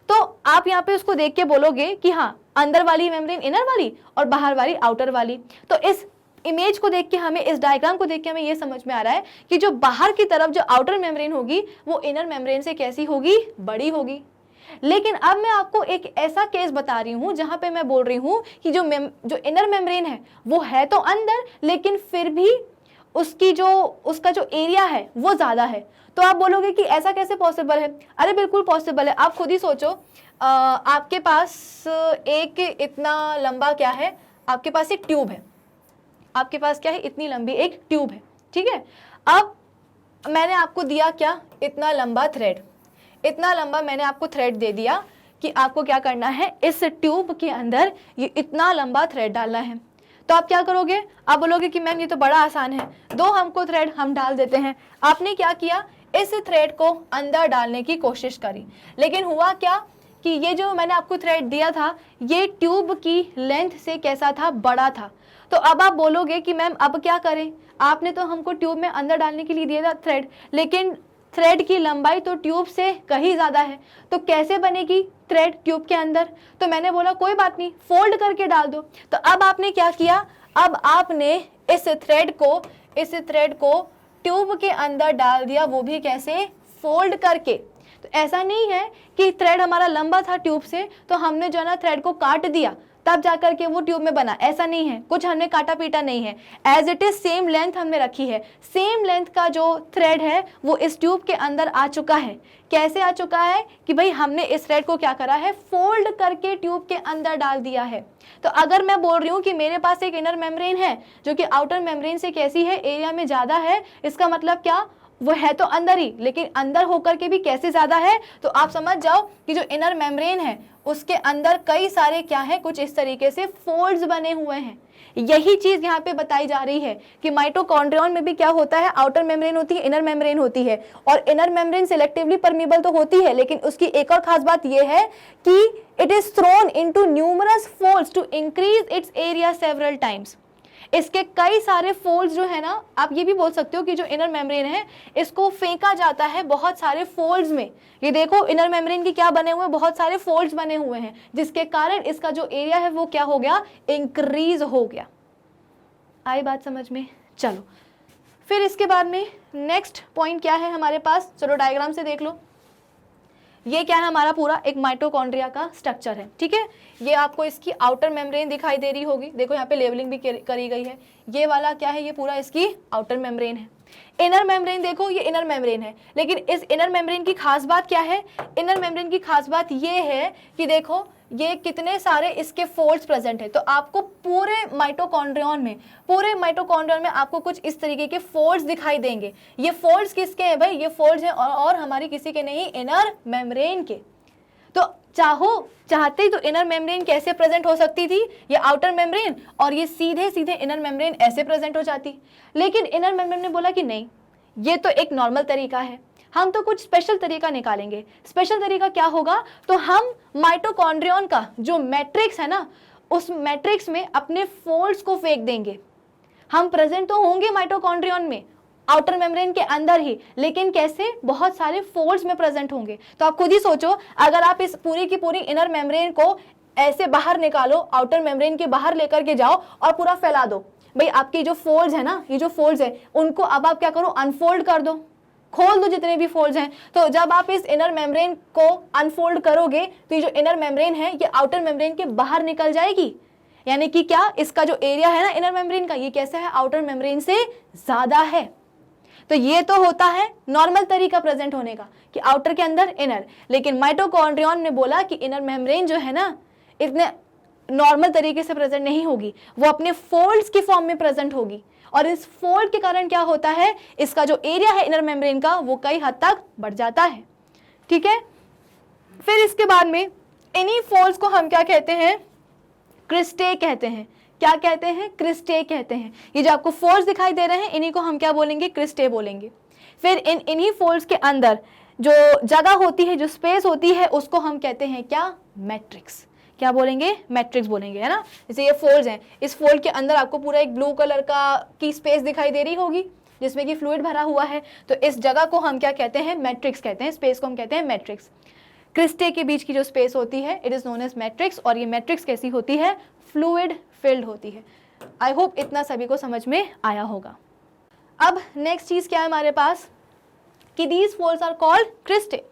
तो आप यहाँ पे उसको देख के बोलोगे कि हाँ, अंदर वाली मेम्ब्रेन इनर वाली और बाहर वाली आउटर वाली। तो इस इमेज को देख के हमें, इस डायग्राम को देख के हमें ये समझ में आ रहा है कि जो बाहर की तरफ जो आउटर मेम्ब्रेन होगी वो इनर मेम्ब्रेन से कैसी होगी? बड़ी होगी। लेकिन अब मैं आपको एक ऐसा केस बता रही हूं जहां पे मैं बोल रही हूं कि जो इनर मेम्ब्रेन है वो है तो अंदर, लेकिन फिर भी उसका जो एरिया है वो ज़्यादा है। तो आप बोलोगे कि ऐसा कैसे पॉसिबल है? अरे बिल्कुल पॉसिबल है। आप खुद ही सोचो, आपके पास एक इतना लंबा क्या है, आपके पास एक ट्यूब है, आपके पास क्या है, इतनी लंबी एक ट्यूब है, ठीक है। अब मैंने आपको दिया क्या, इतना लंबा थ्रेड, इतना लंबा मैंने आपको थ्रेड दे दिया कि आपको क्या करना है, इस ट्यूब के अंदर ये इतना लंबा थ्रेड डालना है। तो आप क्या करोगे, आप बोलोगे कि मैम ये तो बड़ा आसान है, दो हमको थ्रेड, हम डाल देते हैं। आपने क्या किया, इस थ्रेड को अंदर डालने की कोशिश करी, लेकिन हुआ क्या कि ये जो मैंने आपको थ्रेड दिया था ये ट्यूब की लेंथ से कैसा था, बड़ा था। तो अब आप बोलोगे कि मैम अब क्या करें, आपने तो हमको ट्यूब में अंदर डालने के लिए दिया था थ्रेड, लेकिन थ्रेड की लंबाई तो ट्यूब से कहीं ज़्यादा है, तो कैसे बनेगी थ्रेड ट्यूब के अंदर? तो मैंने बोला कोई बात नहीं, फोल्ड करके डाल दो। तो अब आपने क्या किया, अब आपने इस थ्रेड को ट्यूब के अंदर डाल दिया, वो भी कैसे, फोल्ड करके। तो ऐसा नहीं है कि थ्रेड हमारा लंबा था ट्यूब से तो हमने जो है ना थ्रेड को काट दिया तब जाकर के वो ट्यूब में बना, ऐसा नहीं है, कुछ हमने काटा पीटा नहीं है, as it is same length हमने रखी है। सेम लेंथ का जो थ्रेड है वो इस ट्यूब के अंदर आ चुका है। कैसे आ चुका है कि भाई हमने इस थ्रेड को क्या करा है, फोल्ड करके ट्यूब के अंदर डाल दिया है। तो अगर मैं बोल रही हूँ कि मेरे पास एक इनर मेम्ब्रेन है जो कि आउटर मेम्ब्रेन से कैसी है, एरिया में ज़्यादा है, इसका मतलब क्या, वो है तो अंदर ही, लेकिन अंदर होकर के भी कैसे ज़्यादा है, तो आप समझ जाओ कि जो इनर मेम्ब्रेन है उसके अंदर कई सारे क्या है, कुछ इस तरीके से फोल्ड्स बने हुए हैं। यही चीज़ यहाँ पे बताई जा रही है कि माइटोकॉन्ड्रियन में भी क्या होता है, आउटर मेम्ब्रेन होती है, इनर मेम्ब्रेन होती है, और इनर मेम्ब्रेन सिलेक्टिवली परमीबल तो होती है, लेकिन उसकी एक और खास बात यह है कि it is thrown into numerous folds to increase its area several times. इसके कई सारे फोल्ड्स जो है ना, आप ये भी बोल सकते हो कि जो इनर मेम्ब्रेन है इसको फेंका जाता है बहुत सारे फोल्ड्स में। ये देखो इनर मेम्ब्रेन की क्या बने हुए हैं, बहुत सारे फोल्ड्स बने हुए हैं, जिसके कारण इसका जो एरिया है वो क्या हो गया, इंक्रीज हो गया। आई बात समझ में? चलो फिर इसके बाद में नेक्स्ट पॉइंट क्या है हमारे पास, चलो डायग्राम से देख लो। ये क्या है, हमारा पूरा एक माइटोकॉन्ड्रिया का स्ट्रक्चर है, ठीक है। ये आपको इसकी आउटर मेम्ब्रेन दिखाई दे रही होगी, देखो यहाँ पे लेवलिंग भी करी गई है। ये वाला क्या है, ये पूरा इसकी आउटर मेम्ब्रेन है। इनर मेम्ब्रेन देखो, ये इनर मेम्ब्रेन है, लेकिन इस इनर मेम्ब्रेन की खास बात क्या है, इनर मेम्ब्रेन की खास बात ये है कि देखो ये कितने सारे इसके फोल्ड्स प्रेजेंट है। तो आपको पूरे माइटोकॉन्ड्रियन में आपको कुछ इस तरीके के फोल्ड्स दिखाई देंगे। ये फोल्ड्स किसके हैं भाई, ये फोल्ड्स हैं और हमारी किसी के नहीं, इनर मेम्ब्रेन के। तो चाहते ही तो इनर मेम्ब्रेन कैसे प्रेजेंट हो सकती थी, ये आउटर मेम्ब्रेन, और ये सीधे सीधे इनर मेम्ब्रेन ऐसे प्रेजेंट हो जाती, लेकिन इनर मेम्ब्रेन ने बोला कि नहीं, ये तो एक नॉर्मल तरीका है, हम तो कुछ स्पेशल तरीका निकालेंगे। स्पेशल तरीका क्या होगा, तो हम माइटोकॉन्ड्रियन का जो मैट्रिक्स है ना, उस मैट्रिक्स में अपने फोल्ड्स को फेंक देंगे। हम प्रेजेंट तो होंगे माइटोकॉन्ड्रियन में, आउटर मेम्ब्रेन के अंदर ही, लेकिन कैसे, बहुत सारे फोल्ड्स में प्रेजेंट होंगे। तो आप खुद ही सोचो, अगर आप इस पूरी की पूरी इनर मेम्ब्रेन को ऐसे बाहर निकालो, आउटर मेम्ब्रेन के बाहर लेकर के जाओ और पूरा फैला दो, भाई आपकी जो फोल्ड्स है ना, ये जो फोल्ड्स है उनको अब आप क्या करो, अनफोल्ड कर दो, खोल दो जितने भी फोल्ड्स हैं। तो जब आप इस इनर मेम्ब्रेन को अनफोल्ड करोगे तो ये जो इनर मेम्ब्रेन है ये आउटर मेम्ब्रेन के बाहर निकल जाएगी, यानी कि क्या, इसका जो एरिया है ना इनर मेम्ब्रेन का, ये कैसा है, आउटर मेम्ब्रेन से ज्यादा है। तो ये तो होता है नॉर्मल तरीका प्रेजेंट होने का कि आउटर के अंदर इनर, लेकिन माइटोकॉन्ड्रियन ने बोला कि इनर मेम्ब्रेन जो है ना इतने नॉर्मल तरीके से प्रेजेंट नहीं होगी, वो अपने फोल्ड्स की फॉर्म में प्रेजेंट होगी, और इस फोल्ड के कारण क्या होता है, इसका जो एरिया है इनर मेम्ब्रेन का वो कई हद तक बढ़ जाता है, ठीक है। फिर इसके बाद में इन्हीं फोल्ड्स को हम क्या कहते हैं, क्रिस्टे कहते हैं। क्या कहते हैं, क्रिस्टे कहते हैं। ये जो आपको फोल्ड्स दिखाई दे रहे हैं इन्हीं को हम क्या बोलेंगे, क्रिस्टे बोलेंगे। फिर इन्हीं फोल्ड्स के अंदर जो जगह होती है, जो स्पेस होती है, उसको हम कहते हैं क्या, मैट्रिक्स। क्या बोलेंगे, मैट्रिक्स बोलेंगे, है ना। जैसे ये फोल्ड्स हैं, इस फोल्ड के अंदर आपको पूरा एक ब्लू कलर की स्पेस दिखाई दे रही होगी जिसमें कि फ्लूइड भरा हुआ है, तो इस जगह को हम क्या कहते हैं, मैट्रिक्स कहते हैं, स्पेस को हम कहते हैं मैट्रिक्स। क्रिस्टे के बीच की जो स्पेस होती है it is known as matrix, और ये मैट्रिक्स कैसी होती है, फ्लूइड फिल्ड होती है। आई होप इतना सभी को समझ में आया होगा। अब नेक्स्ट चीज क्या है हमारे पास कि these folds are called cristae.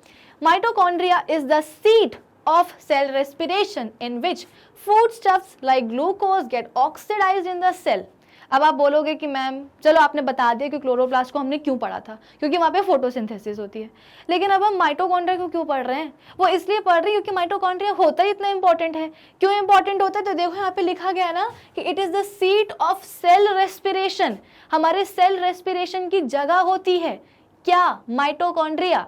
Mitochondria is the seat of cell respiration in which foodstuffs like glucose get oxidized in the cell. अब आप बोलोगे कि मैम चलो आपने बता दिया कि क्लोरोप्लास्ट को हमने क्यों पढ़ा था, क्योंकि वहाँ पे फोटोसिंथेसिस होती है। लेकिन अब हम माइटोकॉन्ड्रिया को क्यों पढ़ रहे हैं? वो इसलिए पढ़ रहे हैं क्योंकि माइटोकॉन्ड्रिया होता ही इतना इंपॉर्टेंट है। क्यों इंपॉर्टेंट होता है? तो देखो यहाँ पे लिखा गया है ना कि it is the seat of cell respiration. हमारे सेल रेस्पिरेशन की जगह होती है क्या? माइटोकॉन्ड्रिया।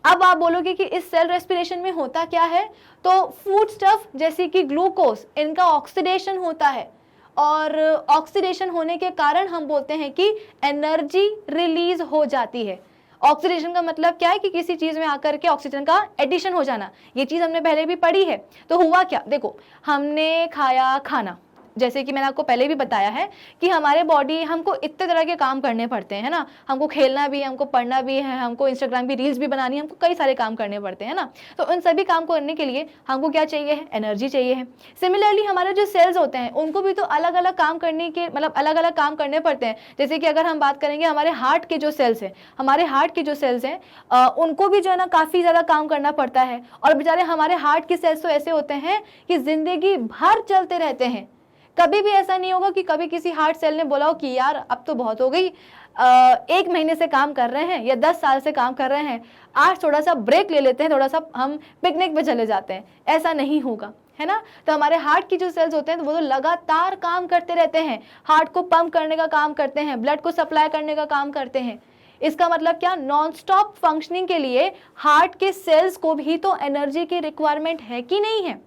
अब आप बोलोगे कि इस सेल रेस्पिरेशन में होता क्या है? तो फूड स्टफ जैसे कि ग्लूकोज, इनका ऑक्सीडेशन होता है, और ऑक्सीडेशन होने के कारण हम बोलते हैं कि एनर्जी रिलीज हो जाती है। ऑक्सीडेशन का मतलब क्या है? कि किसी चीज में आकर के ऑक्सीजन का एडिशन हो जाना। ये चीज हमने पहले भी पढ़ी है। तो हुआ क्या? देखो, हमने खाया खाना, जैसे कि मैंने आपको पहले भी बताया है कि हमारे बॉडी, हमको इतने तरह के काम करने पड़ते हैं, है ना। हमको खेलना भी है, हमको पढ़ना भी है, हमको इंस्टाग्राम की रील्स भी बनानी है, हमको कई सारे काम करने पड़ते हैं ना। तो उन सभी काम को करने के लिए हमको क्या चाहिए है? एनर्जी चाहिए है। सिमिलरली हमारे जो सेल्स होते हैं उनको भी तो अलग अलग काम करने के, मतलब अलग अलग काम करने पड़ते हैं। जैसे कि अगर हम बात करेंगे हमारे हार्ट के जो सेल्स हैं, हमारे हार्ट के जो सेल्स हैं उनको भी जो है ना काफ़ी ज़्यादा काम करना पड़ता है। और बेचारे हमारे हार्ट के सेल्स तो ऐसे होते हैं कि ज़िंदगी भर चलते रहते हैं। कभी भी ऐसा नहीं होगा कि कभी किसी हार्ट सेल ने बोला हो कि यार अब तो बहुत हो गई, 1 महीने से काम कर रहे हैं या 10 साल से काम कर रहे हैं, आज थोड़ा सा ब्रेक ले लेते हैं, थोड़ा सा हम पिकनिक पे चले जाते हैं। ऐसा नहीं होगा, है ना। तो हमारे हार्ट की जो सेल्स होते हैं तो वो तो लगातार काम करते रहते हैं, हार्ट को पंप करने का काम करते हैं, ब्लड को सप्लाई करने का काम करते हैं। इसका मतलब क्या? नॉन स्टॉप फंक्शनिंग के लिए हार्ट के सेल्स को भी तो एनर्जी की रिक्वायरमेंट है कि नहीं है।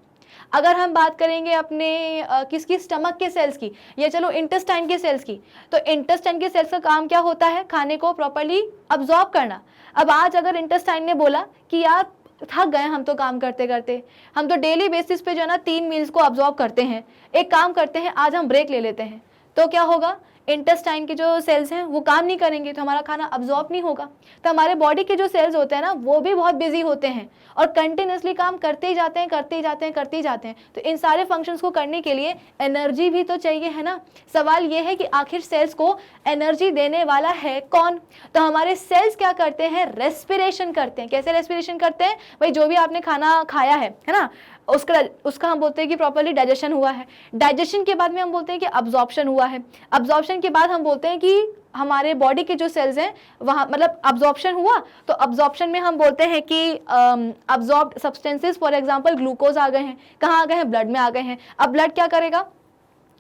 अगर हम बात करेंगे अपने किसकी, स्टमक के सेल्स की, या चलो इंटेस्टाइन के सेल्स की, तो इंटेस्टाइन के सेल्स का काम क्या होता है? खाने को प्रॉपर्ली अब्जॉर्ब करना। अब आज अगर इंटेस्टाइन ने बोला कि यार थक गए हम तो काम करते करते, हम तो डेली बेसिस पे जो है ना 3 मील्स को अब्जॉर्ब करते हैं, एक काम करते हैं आज हम ब्रेक ले लेते हैं, तो क्या होगा? इंटेस्टाइन के जो सेल्स हैं वो काम नहीं करेंगे, तो हमारा खाना अब्जॉर्ब नहीं होगा। तो हमारे बॉडी के जो सेल्स होते हैं ना वो भी बहुत बिजी होते हैं और कंटिन्यूसली काम करते ही जाते हैं, करते ही जाते हैं, करते ही जाते हैं। तो इन सारे फंक्शंस को करने के लिए एनर्जी भी तो चाहिए, है ना। सवाल ये है कि आखिर सेल्स को एनर्जी देने वाला है कौन? तो हमारे सेल्स क्या करते हैं? रेस्पिरेशन करते हैं। कैसे रेस्पिरेशन करते हैं? भाई जो भी आपने खाना खाया है ना, उसका हम बोलते हैं कि प्रॉपर्ली डाइजेशन हुआ है। डाइजेशन के बाद में हम बोलते हैं कि अब्जॉर्प्शन हुआ है। अब्जॉर्प्शन के बाद हम बोलते हैं कि हमारे बॉडी के जो सेल्स हैं वहाँ, मतलब अब्जॉर्प्शन हुआ, तो अब्जॉर्प्शन में हम बोलते हैं कि absorbed substances, for example glucose आ गए हैं, कहाँ आ गए हैं? ब्लड में आ गए हैं। अब ब्लड क्या करेगा?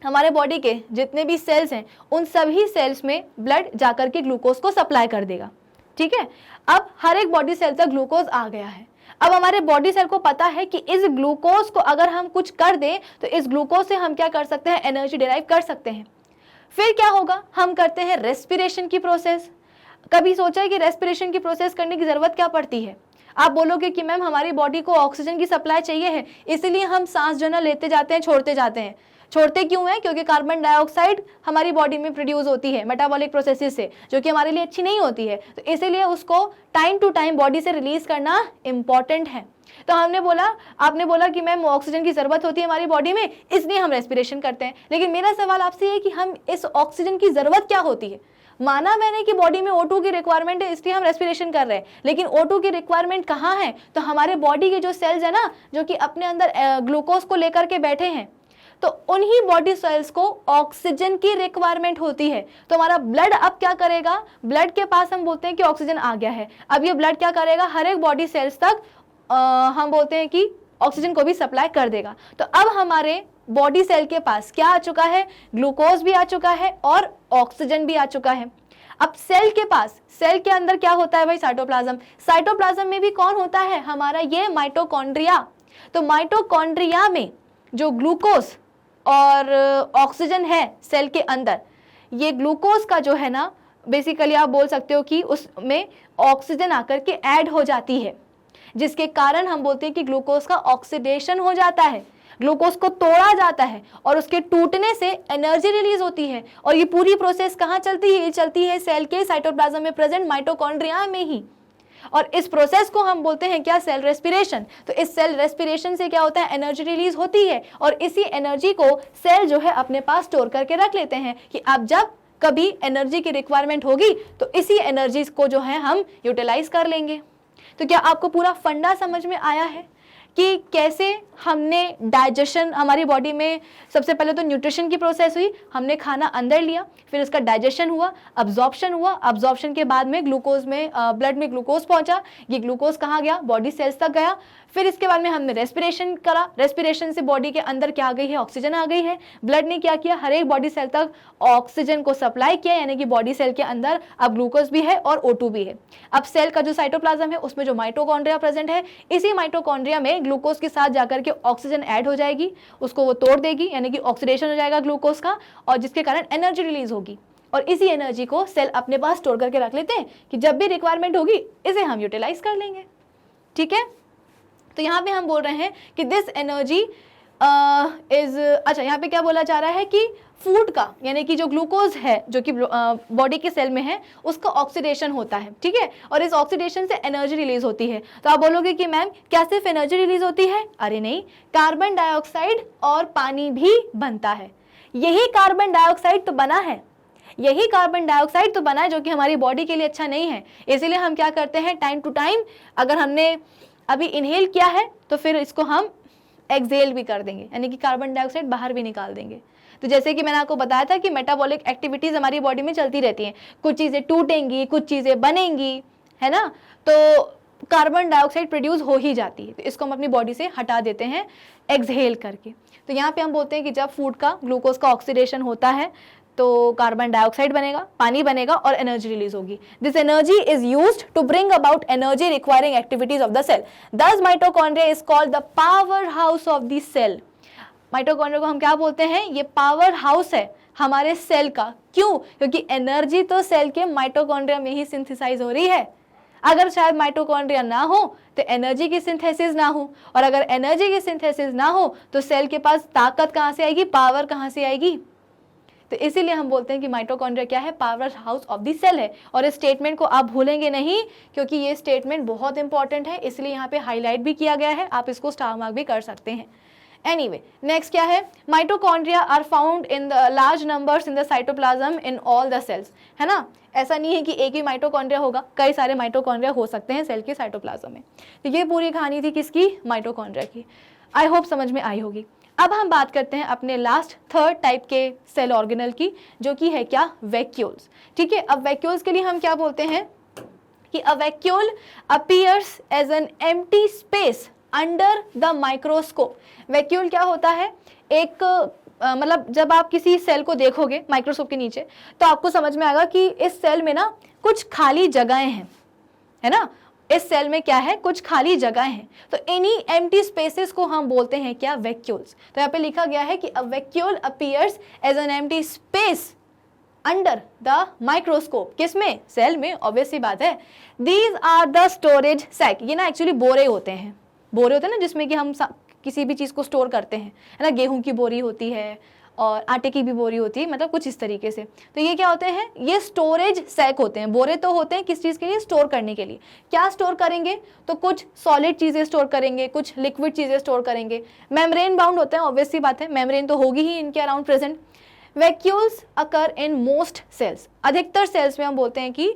हमारे बॉडी के जितने भी सेल्स हैं उन सभी सेल्स में ब्लड जाकर के ग्लूकोज को सप्लाई कर देगा, ठीक है। अब हर एक बॉडी सेल तक ग्लूकोज आ गया है। अब हमारे बॉडी सेल को पता है कि इस ग्लूकोज को अगर हम कुछ कर दें तो इस ग्लूकोज से हम क्या कर सकते हैं? एनर्जी डिराइव कर सकते हैं। फिर क्या होगा? हम करते हैं रेस्पिरेशन की प्रोसेस। कभी सोचा है कि रेस्पिरेशन की प्रोसेस करने की जरूरत क्या पड़ती है? आप बोलोगे कि मैम हमारी बॉडी को ऑक्सीजन की सप्लाई चाहिए है, इसलिए हम सांस जो ना लेते जाते हैं, छोड़ते जाते हैं। छोड़ते क्यों है? क्योंकि कार्बन डाइऑक्साइड हमारी बॉडी में प्रोड्यूस होती है मेटाबॉलिक प्रोसेसेस से, जो कि हमारे लिए अच्छी नहीं होती है। तो इसीलिए उसको टाइम टू टाइम बॉडी से रिलीज करना इंपॉर्टेंट है। तो हमने बोला, आपने बोला कि मैम ऑक्सीजन की जरूरत होती है हमारी बॉडी में, इसलिए हम रेस्पिरेशन करते हैं। लेकिन मेरा सवाल आपसे है कि हम इस ऑक्सीजन की जरूरत क्या होती है? माना मैंने कि बॉडी में O2 की रिक्वायरमेंट है इसलिए हम रेस्पिरेशन कर रहे हैं, लेकिन O2 की रिक्वायरमेंट कहाँ है? तो हमारे बॉडी के जो सेल्स है ना, जो कि अपने अंदर ग्लूकोज को लेकर के बैठे हैं, तो उन्हीं बॉडी सेल्स को ऑक्सीजन की रिक्वायरमेंट होती है। तो हमारा ब्लड अब क्या करेगा? ब्लड के पास हम बोलते हैं कि ऑक्सीजन आ गया है, अब ये ब्लड क्या करेगा? हर एक बॉडी सेल्स तक हम बोलते हैं कि ऑक्सीजन को भी सप्लाई कर देगा। तो अब हमारे बॉडी सेल के पास क्या आ चुका है? ग्लूकोज भी आ चुका है और ऑक्सीजन भी आ चुका है। अब सेल के पास, सेल के अंदर क्या होता है भाई? साइटोप्लाज्म। साइटोप्लाज्म में भी कौन होता है? हमारा ये माइटोकॉन्ड्रिया। तो माइटोकॉन्ड्रिया में जो ग्लूकोज और ऑक्सीजन है सेल के अंदर, ये ग्लूकोज का जो है ना, बेसिकली आप बोल सकते हो कि उसमें ऑक्सीजन आकर के ऐड हो जाती है, जिसके कारण हम बोलते हैं कि ग्लूकोज का ऑक्सीडेशन हो जाता है, ग्लूकोज को तोड़ा जाता है और उसके टूटने से एनर्जी रिलीज होती है। और ये पूरी प्रोसेस कहाँ चलती है? ये चलती है सेल के साइटोप्लाज्म में प्रेजेंट माइटोकॉन्ड्रिया में ही। और इस प्रोसेस को हम बोलते हैं क्या? Cell respiration. तो इस सेल रेस्पिरेशन से क्या होता है? एनर्जी रिलीज होती है और इसी एनर्जी को सेल जो है अपने पास स्टोर करके रख लेते हैं कि अब जब कभी एनर्जी की रिक्वायरमेंट होगी तो इसी एनर्जी को जो है हम यूटिलाइज कर लेंगे। तो क्या आपको पूरा फंडा समझ में आया है? कि कैसे हमने डाइजेशन, हमारी बॉडी में सबसे पहले तो न्यूट्रिशन की प्रोसेस हुई, हमने खाना अंदर लिया, फिर उसका डाइजेशन हुआ, अब्जॉर्प्शन हुआ, अब्जॉर्प्शन के बाद में ग्लूकोज में ब्लड में ग्लूकोज पहुंचा, ये ग्लूकोज कहाँ गया, बॉडी सेल्स तक गया, फिर इसके बाद में हमने रेस्पिरेशन करा, रेस्पिरेशन से बॉडी के अंदर क्या आ गई है, ऑक्सीजन आ गई है, ब्लड ने क्या किया, हर एक बॉडी सेल तक ऑक्सीजन को सप्लाई किया, यानी कि बॉडी सेल के अंदर अब ग्लूकोज भी है और O2 भी है। अब सेल का जो साइटोप्लाज्म है उसमें जो माइटोकॉन्ड्रिया प्रेजेंट है, इसी माइटोकॉन्ड्रिया में ग्लूकोज के साथ जाकर के ऑक्सीजन ऐड हो जाएगी, उसको वो तोड़ देगी, यानी कि ऑक्सीडेशन हो जाएगा ग्लूकोज का, और जिसके कारण एनर्जी रिलीज होगी, और इसी एनर्जी को सेल अपने पास स्टोर करके रख लेते हैं कि जब भी रिक्वायरमेंट होगी इसे हम यूटिलाइज कर लेंगे। ठीक है, तो यहाँ पे हम बोल रहे हैं कि दिस एनर्जी इज, अच्छा यहाँ पे क्या बोला जा रहा है कि फूड का, यानी कि जो ग्लूकोज है जो कि बॉडी के सेल में है, उसका ऑक्सीडेशन होता है। ठीक है, और इस ऑक्सीडेशन से एनर्जी रिलीज होती है। तो आप बोलोगे कि मैम क्या सिर्फ एनर्जी रिलीज होती है? अरे नहीं, कार्बन डाइऑक्साइड और पानी भी बनता है। यही कार्बन डाइऑक्साइड तो बना है, यही कार्बन डाइऑक्साइड तो बना है जो कि हमारी बॉडी के लिए अच्छा नहीं है। इसीलिए हम क्या करते हैं, टाइम टू टाइम अगर हमने अभी इनहेल किया है तो फिर इसको हम एक्सहेल भी कर देंगे, यानी कि कार्बन डाइऑक्साइड बाहर भी निकाल देंगे। तो जैसे कि मैंने आपको बताया था कि मेटाबॉलिक एक्टिविटीज हमारी बॉडी में चलती रहती हैं, कुछ चीज़ें टूटेंगी, कुछ चीज़ें बनेंगी, है ना, तो कार्बन डाइऑक्साइड प्रोड्यूस हो ही जाती है, तो इसको हम अपनी बॉडी से हटा देते हैं एक्सहेल करके। तो यहाँ पे हम बोलते हैं कि जब फूड का, ग्लूकोज का ऑक्सीडेशन होता है तो कार्बन डाइऑक्साइड बनेगा, पानी बनेगा और एनर्जी रिलीज होगी। This energy is used to bring about energy requiring activities of the cell. Thus mitochondria is called the power house of the cell. Mitochondria को हम क्या बोलते हैं? ये पावर हाउस है हमारे सेल का। क्यों? क्योंकि एनर्जी तो सेल के माइटोकॉन्ड्रिया में ही सिंथेसाइज हो रही है। अगर शायद माइटोकॉन्ड्रिया ना हो तो एनर्जी की सिंथेसिस ना हो, और अगर एनर्जी की सिंथेसिस ना हो तो सेल के पास ताकत कहाँ से आएगी, पावर कहाँ से आएगी? तो इसीलिए हम बोलते हैं कि माइटोकॉन्ड्रिया क्या है, power house of the cell है। और इस स्टेटमेंट को आप भूलेंगे नहीं, क्योंकि ये स्टेटमेंट बहुत इंपॉर्टेंट है, इसलिए यहाँ पे हाईलाइट भी किया गया है, आप इसको स्टार मार्क भी कर सकते हैं। एनीवे, नेक्स्ट क्या है, mitochondria are found in the large numbers in the cytoplasm in all the cells, है ना। ऐसा नहीं है कि एक ही माइटोकॉन्ड्रिया होगा, कई सारे माइटोकॉन्ड्रिया हो सकते हैं सेल के साइटोप्लाज्म में। तो ये पूरी कहानी थी किसकी, माइटोकॉन्ड्रिया की। आई होप समझ में आई होगी। अब हम बात करते हैं अपने लास्ट थर्ड टाइप के सेल ऑर्गेनल की, जो कि है क्या, वैक्यूल्स। ठीक है, अब वैक्यूल्स के लिए हम क्या बोलते हैं कि a vacuole appears as an empty space under the microscope. Vacuole क्या होता है, एक मतलब जब आप किसी सेल को देखोगे माइक्रोस्कोप के नीचे तो आपको समझ में आएगा कि इस सेल में ना कुछ खाली जगहें हैं, है ना। इस सेल में क्या है, कुछ खाली जगह है। तो इन्हीं एम्प्टी स्पेसेस को हम बोलते हैं क्या, वैक्यूल्स। तो यहाँ पे लिखा गया है कि a vacuole appears as an empty space under the microscope. किसमें, सेल में, ऑब्वियस सी बात है। These are the storage sac. ये ना एक्चुअली बोरे होते हैं, बोरे होते हैं ना, जिसमें कि हम किसी भी चीज़ को स्टोर करते हैं, है ना। गेहूं की बोरी होती है और आटे की भी बोरी होती है, मतलब कुछ इस तरीके से। तो ये क्या होते हैं, ये स्टोरेज सैक होते हैं। बोरे तो होते हैं किस चीज़ के लिए, स्टोर करने के लिए। क्या स्टोर करेंगे, तो कुछ सॉलिड चीज़ें स्टोर करेंगे, कुछ लिक्विड चीज़ें स्टोर करेंगे। मेम्ब्रेन बाउंड होते हैं, ऑब्वियस सी बात है, मेम्ब्रेन तो होगी ही इनके around present. Vacuoles occur in most cells. अधिकतर सेल्स में हम बोलते हैं कि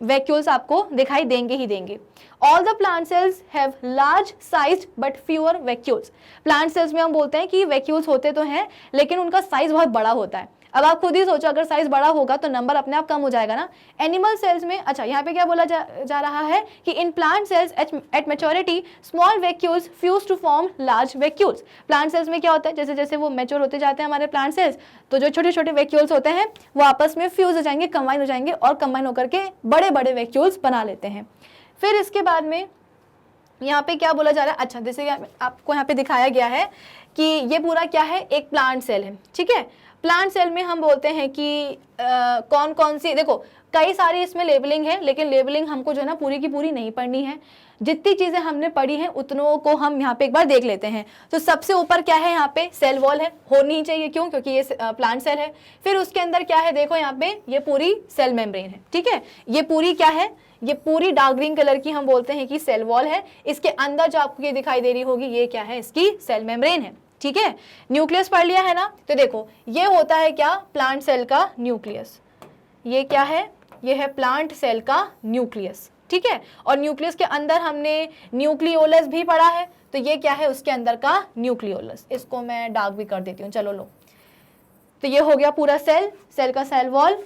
वैक्यूल्स आपको दिखाई देंगे ही देंगे। All the plant cells have large size but fewer vacuoles. Plant cells में हम बोलते हैं कि वैक्यूल्स होते तो हैं लेकिन उनका साइज बहुत बड़ा होता है। अब आप खुद ही सोचो, अगर साइज बड़ा होगा तो नंबर अपने आप कम हो जाएगा ना। एनिमल सेल्स में, अच्छा यहाँ पे क्या बोला जा रहा है कि in plant cells at maturity small vacuoles fuse to form large vacuoles. Plant cells में क्या होता है, जैसे जैसे वो मैच्योर होते जाते हैं हमारे प्लांट सेल्स, तो जो छोटे छोटे वैक्यूल्स होते हैं वो आपस में फ्यूज हो जाएंगे, कंबाइन हो जाएंगे और कंबाइन होकर के बड़े बड़े वैक्यूल्स बना लेते हैं। फिर इसके बाद में यहाँ पे क्या बोला जा रहा है, अच्छा जैसे आपको यहाँ पे दिखाया गया है कि ये पूरा क्या है, एक प्लांट सेल है। ठीक है, प्लांट सेल में हम बोलते हैं कि कौन कौन सी, देखो कई सारी इसमें लेबलिंग है, लेकिन लेबलिंग हमको जो है ना पूरी की पूरी नहीं पढ़नी है। जितनी चीज़ें हमने पढ़ी हैं उतनों को हम यहाँ पे एक बार देख लेते हैं। तो सबसे ऊपर क्या है, यहाँ पे सेल वॉल है, होनी ही चाहिए, क्यों, क्योंकि ये प्लांट सेल है। फिर उसके अंदर क्या है, देखो यहाँ पे ये पूरी सेल मेम्ब्रेन है। ठीक है, ये पूरी क्या है, ये पूरी डार्क ग्रीन कलर की हम बोलते हैं कि सेल वॉल है। इसके अंदर जो आपको ये दिखाई दे रही होगी ये क्या है, इसकी सेल मेम्ब्रेन है। ठीक है, न्यूक्लियस पढ़ लिया है ना। तो देखो ये होता है क्या, प्लांट सेल का न्यूक्लियस। ये क्या है, ये है प्लांट सेल का न्यूक्लियस। ठीक है। और न्यूक्लियस के अंदर हमने न्यूक्लियोलस भी पढ़ा है, तो ये क्या है, उसके अंदर का न्यूक्लियोलस। इसको मैं डार्क भी कर देती हूँ, चलो लो। तो ये हो गया पूरा सेल, सेल का सेल वॉल,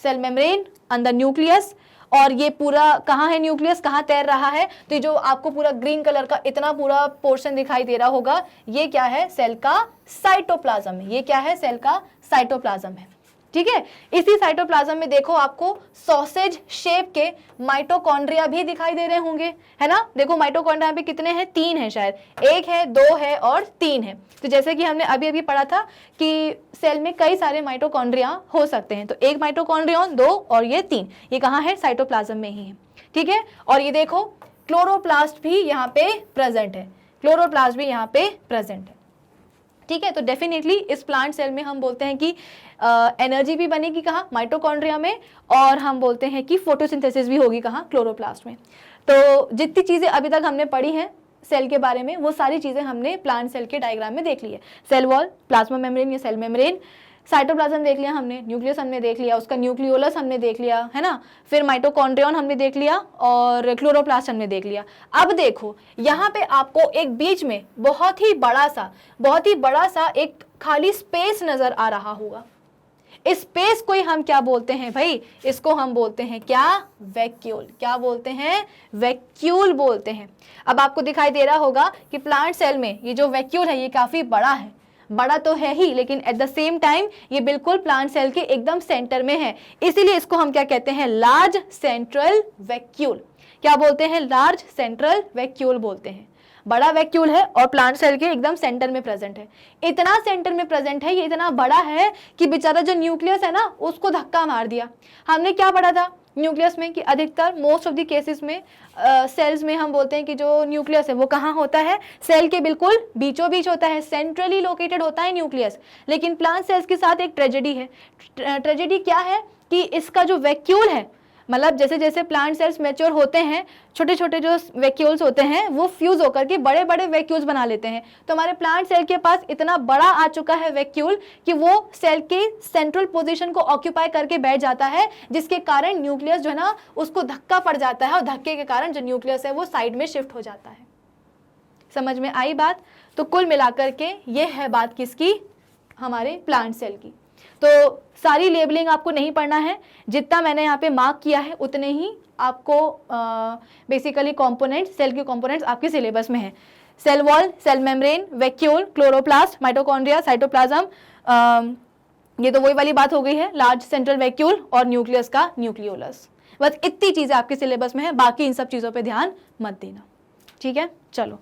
सेल मेम्ब्रेन, अंदर न्यूक्लियस। और ये पूरा कहाँ है न्यूक्लियस, कहाँ तैर रहा है, तो जो आपको पूरा ग्रीन कलर का इतना पूरा पोर्शन दिखाई दे रहा होगा, ये क्या है, सेल का साइटोप्लाज्म है। ये क्या है, सेल का साइटोप्लाज्म है। ठीक है। इसी साइटोप्लाज्म में देखो आपको सॉसेज शेप के माइटोकॉन्ड्रिया भी दिखाई दे रहे होंगे, है ना। देखो माइटोकॉन्ड्रिया पे कितने हैं, 3 हैं शायद, 1 है, 2 है और 3 है। तो जैसे कि हमने अभी अभी पढ़ा था कि सेल में कई सारे माइटोकॉन्ड्रिया हो सकते हैं, तो 1 माइटोकॉन्ड्रियन, 2 और ये 3, ये कहाँ है, साइटोप्लाज्म में ही है। ठीक है। और ये देखो क्लोरोप्लास्ट भी यहाँ पे प्रेजेंट है, क्लोरोप्लास्ट भी यहाँ पे प्रेजेंट है। ठीक है। तो डेफिनेटली इस प्लांट सेल में हम बोलते हैं कि एनर्जी भी बनेगी कहाँ, माइटोकॉन्ड्रिया में, और हम बोलते हैं कि फोटोसिंथेसिस भी होगी कहाँ, क्लोरोप्लास्ट में। तो जितनी चीज़ें अभी तक हमने पढ़ी हैं सेल के बारे में, वो सारी चीज़ें हमने प्लांट सेल के डायग्राम में देख ली है। सेल वॉल, प्लाज्मा मेम्ब्रेन या सेल मेम्ब्रेन, साइटोप्लाज्म देख लिया हमने, न्यूक्लियस हमने देख लिया, उसका न्यूक्लियोलस हमने देख लिया, है ना, फिर माइटोकॉन्ड्रियन हमने देख लिया और क्लोरोप्लास्ट हमने देख लिया। अब देखो यहाँ पे आपको एक बीच में बहुत ही बड़ा सा एक खाली स्पेस नजर आ रहा होगा। इस स्पेस को ही हम क्या बोलते हैं भाई, इसको हम बोलते हैं क्या, वैक्यूल। क्या बोलते हैं, वैक्यूल बोलते हैं। अब आपको दिखाई दे रहा होगा कि प्लांट सेल में ये जो वैक्यूल है ये काफी बड़ा है, बड़ा तो है ही, लेकिन एट द सेम टाइम ये बिल्कुल प्लांट सेल के एकदम सेंटर में है, इसीलिए इसको हम क्या कहते हैं, लार्ज सेंट्रल वैक्यूल। क्या बोलते हैं, लार्ज सेंट्रल वैक्यूल बोलते हैं। बड़ा वैक्यूल है और प्लांट सेल के एकदम सेंटर में प्रेजेंट है। इतना सेंटर में प्रेजेंट है, ये इतना बड़ा है कि बेचारा जो न्यूक्लियस है ना, उसको धक्का मार दिया। हमने क्या पढ़ा था न्यूक्लियस में कि अधिकतर मोस्ट ऑफ द केसेस में सेल्स में हम बोलते हैं कि जो न्यूक्लियस है वो कहाँ होता है, सेल के बिल्कुल बीचों बीच होता है, सेंट्रली लोकेटेड होता है न्यूक्लियस। लेकिन प्लांट सेल्स के साथ एक ट्रेजेडी है। ट्रेजेडी क्या है कि इसका जो वैक्यूल है, मतलब जैसे जैसे प्लांट सेल्स मैच्योर होते हैं, छोटे छोटे जो वैक्यूल्स होते हैं वो फ्यूज होकर के बड़े बड़े वैक्यूल्स बना लेते हैं। तो हमारे प्लांट सेल के पास इतना बड़ा आ चुका है वैक्यूल कि वो सेल के सेंट्रल पोजीशन को ऑक्यूपाई करके बैठ जाता है, जिसके कारण न्यूक्लियस जो है ना उसको धक्का पड़ जाता है और धक्के के कारण जो न्यूक्लियस है वो साइड में शिफ्ट हो जाता है। समझ में आई बात। तो कुल मिलाकर के ये है बात किसकी, हमारे प्लांट सेल की। तो सारी लेबलिंग आपको नहीं पढ़ना है, जितना मैंने यहाँ पे मार्क किया है उतने ही आपको बेसिकली कंपोनेंट्स, सेल के कंपोनेंट्स आपके सिलेबस में है। Cell wall, cell membrane, vacuole, chloroplast, mitochondria, cytoplasm, ये तो वही वाली बात हो गई है, लार्ज सेंट्रल वैक्यूल और न्यूक्लियस का न्यूक्लियोलस। बस इतनी चीजें आपके सिलेबस में है, बाकी इन सब चीजों पे ध्यान मत देना। ठीक है, चलो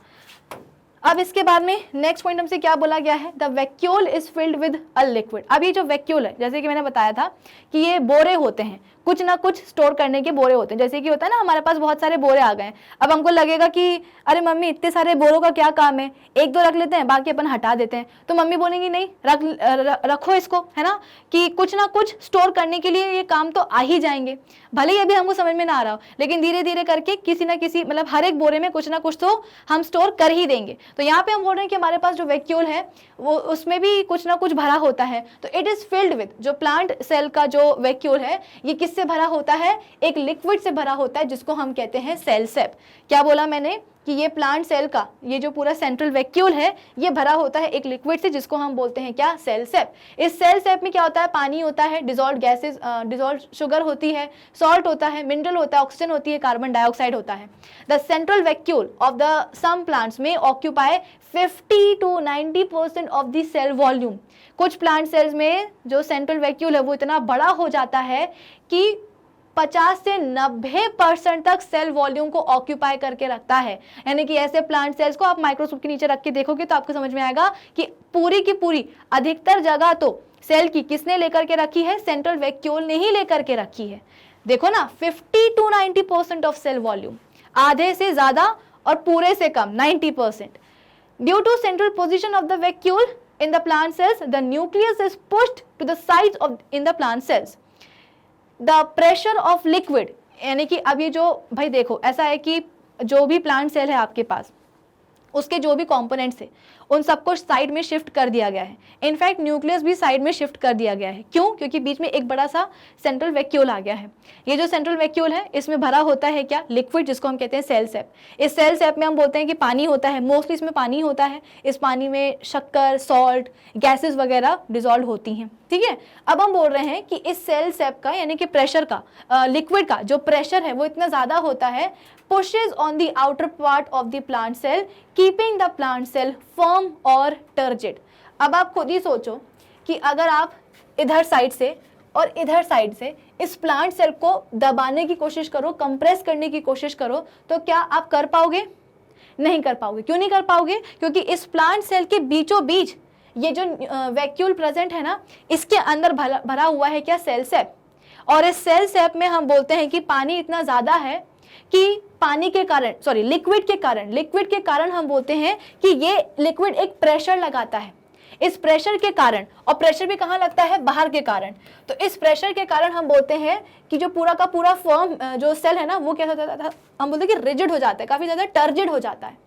अब इसके बाद में नेक्स्ट पॉइंट हमसे क्या बोला गया है, the vacuole is filled with a liquid. अब ये जो वैक्यूल है, जैसे कि मैंने बताया था कि ये बोरे होते हैं, कुछ ना कुछ स्टोर करने के बोरे होते हैं। जैसे कि होता है ना, हमारे पास बहुत सारे बोरे आ गए हैं, अब हमको लगेगा कि अरे मम्मी इतने सारे बोरों का क्या काम है, एक दो रख लेते हैं, बाकी अपन हटा देते हैं। तो मम्मी बोलेंगी नहीं, रखो इसको, है ना, कि कुछ ना कुछ स्टोर करने के लिए ये काम तो आ ही जाएंगे। भले ही अभी हमको समझ में ना आ रहा हो, लेकिन धीरे धीरे करके किसी ना किसी, मतलब हर एक बोरे में कुछ ना कुछ तो हम स्टोर कर ही देंगे। तो यहाँ पे हम बोल रहे हैं कि हमारे पास जो वैक्यूल है वो उसमें भी कुछ ना कुछ भरा होता है। तो इट इज फिल्ड विद, जो प्लांट सेल का जो वैक्यूल है ये किससे भरा होता है, एक लिक्विड से भरा होता है, जिसको हम कहते हैं सेल सेप। क्या बोला मैंने कि ये प्लांट सेल का ये जो पूरा सेंट्रल वैक्यूल है ये भरा होता है एक लिक्विड से, जिसको हम बोलते हैं क्या, सेल सेप। इस सेल सेप में क्या होता है, पानी होता है, डिसॉल्व्ड गैसेस, डिसॉल्व्ड शुगर होती है, सॉल्ट होता है, मिनरल होता है, ऑक्सीजन होती है, कार्बन डाइऑक्साइड होता है। The central vacuole of the some plants में occupy 50 to 90% of the cell volume. कुछ प्लांट सेल्स में जो सेंट्रल वैक्यूल है वो इतना बड़ा हो जाता है कि 50 से 90% तक सेल वॉल्यूम को ऑक्यूपाई करके रखता है। यानी कि ऐसे प्लांट सेल्स को आप माइक्रोस्कोप के नीचे रख के देखोगे तो आपको समझ में आएगा कि पूरी की पूरी अधिकतर जगह तो सेल की किसने लेकर के रखी है, सेंट्रल वैक्यूल ने ही लेकर के रखी है। देखो ना, 50 to 90% ऑफ सेल वॉल्यूम, आधे से ज्यादा और पूरे से कम 90%। Due to central position of the vacuole in the plant cells, the nucleus is pushed to the sides of in the plant cells. The pressure of liquid, यानी कि अब ये जो भाई देखो ऐसा है कि जो भी प्लांट सेल है आपके पास, उसके जो भी कंपोनेंट्स थे उन सबको साइड में शिफ्ट कर दिया गया है। इनफैक्ट न्यूक्लियस भी साइड में शिफ्ट कर दिया गया है। क्यों? क्योंकि बीच में एक बड़ा सा सेंट्रल वैक्यूल आ गया है। ये जो सेंट्रल वैक्यूल है इसमें भरा होता है क्या? लिक्विड, जिसको हम कहते हैं सेल सैप। इस सेल सैप में हम बोलते हैं कि पानी होता है, मोस्टली इसमें पानी होता है। इस पानी में शक्कर, सॉल्ट, गैसेस वगैरह डिजोल्व होती हैं। ठीक है, अब हम बोल रहे हैं कि इस सेल सैप का यानी कि प्रेशर का, लिक्विड का जो प्रेशर है वो इतना ज़्यादा होता है, pushes on the outer part of the plant cell, keeping the plant cell firm और turgid। अब आप खुद ही सोचो कि अगर आप इधर साइड से और इधर साइड से इस प्लांट सेल को दबाने की कोशिश करो, कंप्रेस करने की कोशिश करो, तो क्या आप कर पाओगे? नहीं कर पाओगे। क्यों नहीं कर पाओगे? क्योंकि इस प्लांट सेल के बीचों बीच ये जो वैक्यूल प्रेजेंट है ना, इसके अंदर भरा हुआ है क्या? Cell sap. और इस सेल सैप में हम बोलते हैं कि पानी इतना ज़्यादा है कि पानी के कारण, सॉरी लिक्विड के कारण हम बोलते हैं कि ये लिक्विड एक प्रेशर लगाता है। इस प्रेशर के कारण, और प्रेशर भी कहाँ लगता है? बाहर के कारण। तो इस प्रेशर के कारण हम बोलते हैं कि जो पूरा का पूरा फर्म जो सेल है ना, वो क्या होता था? हम बोलते हैं कि रिजिड हो जाता है, काफी ज्यादा टर्जिड हो जाता है,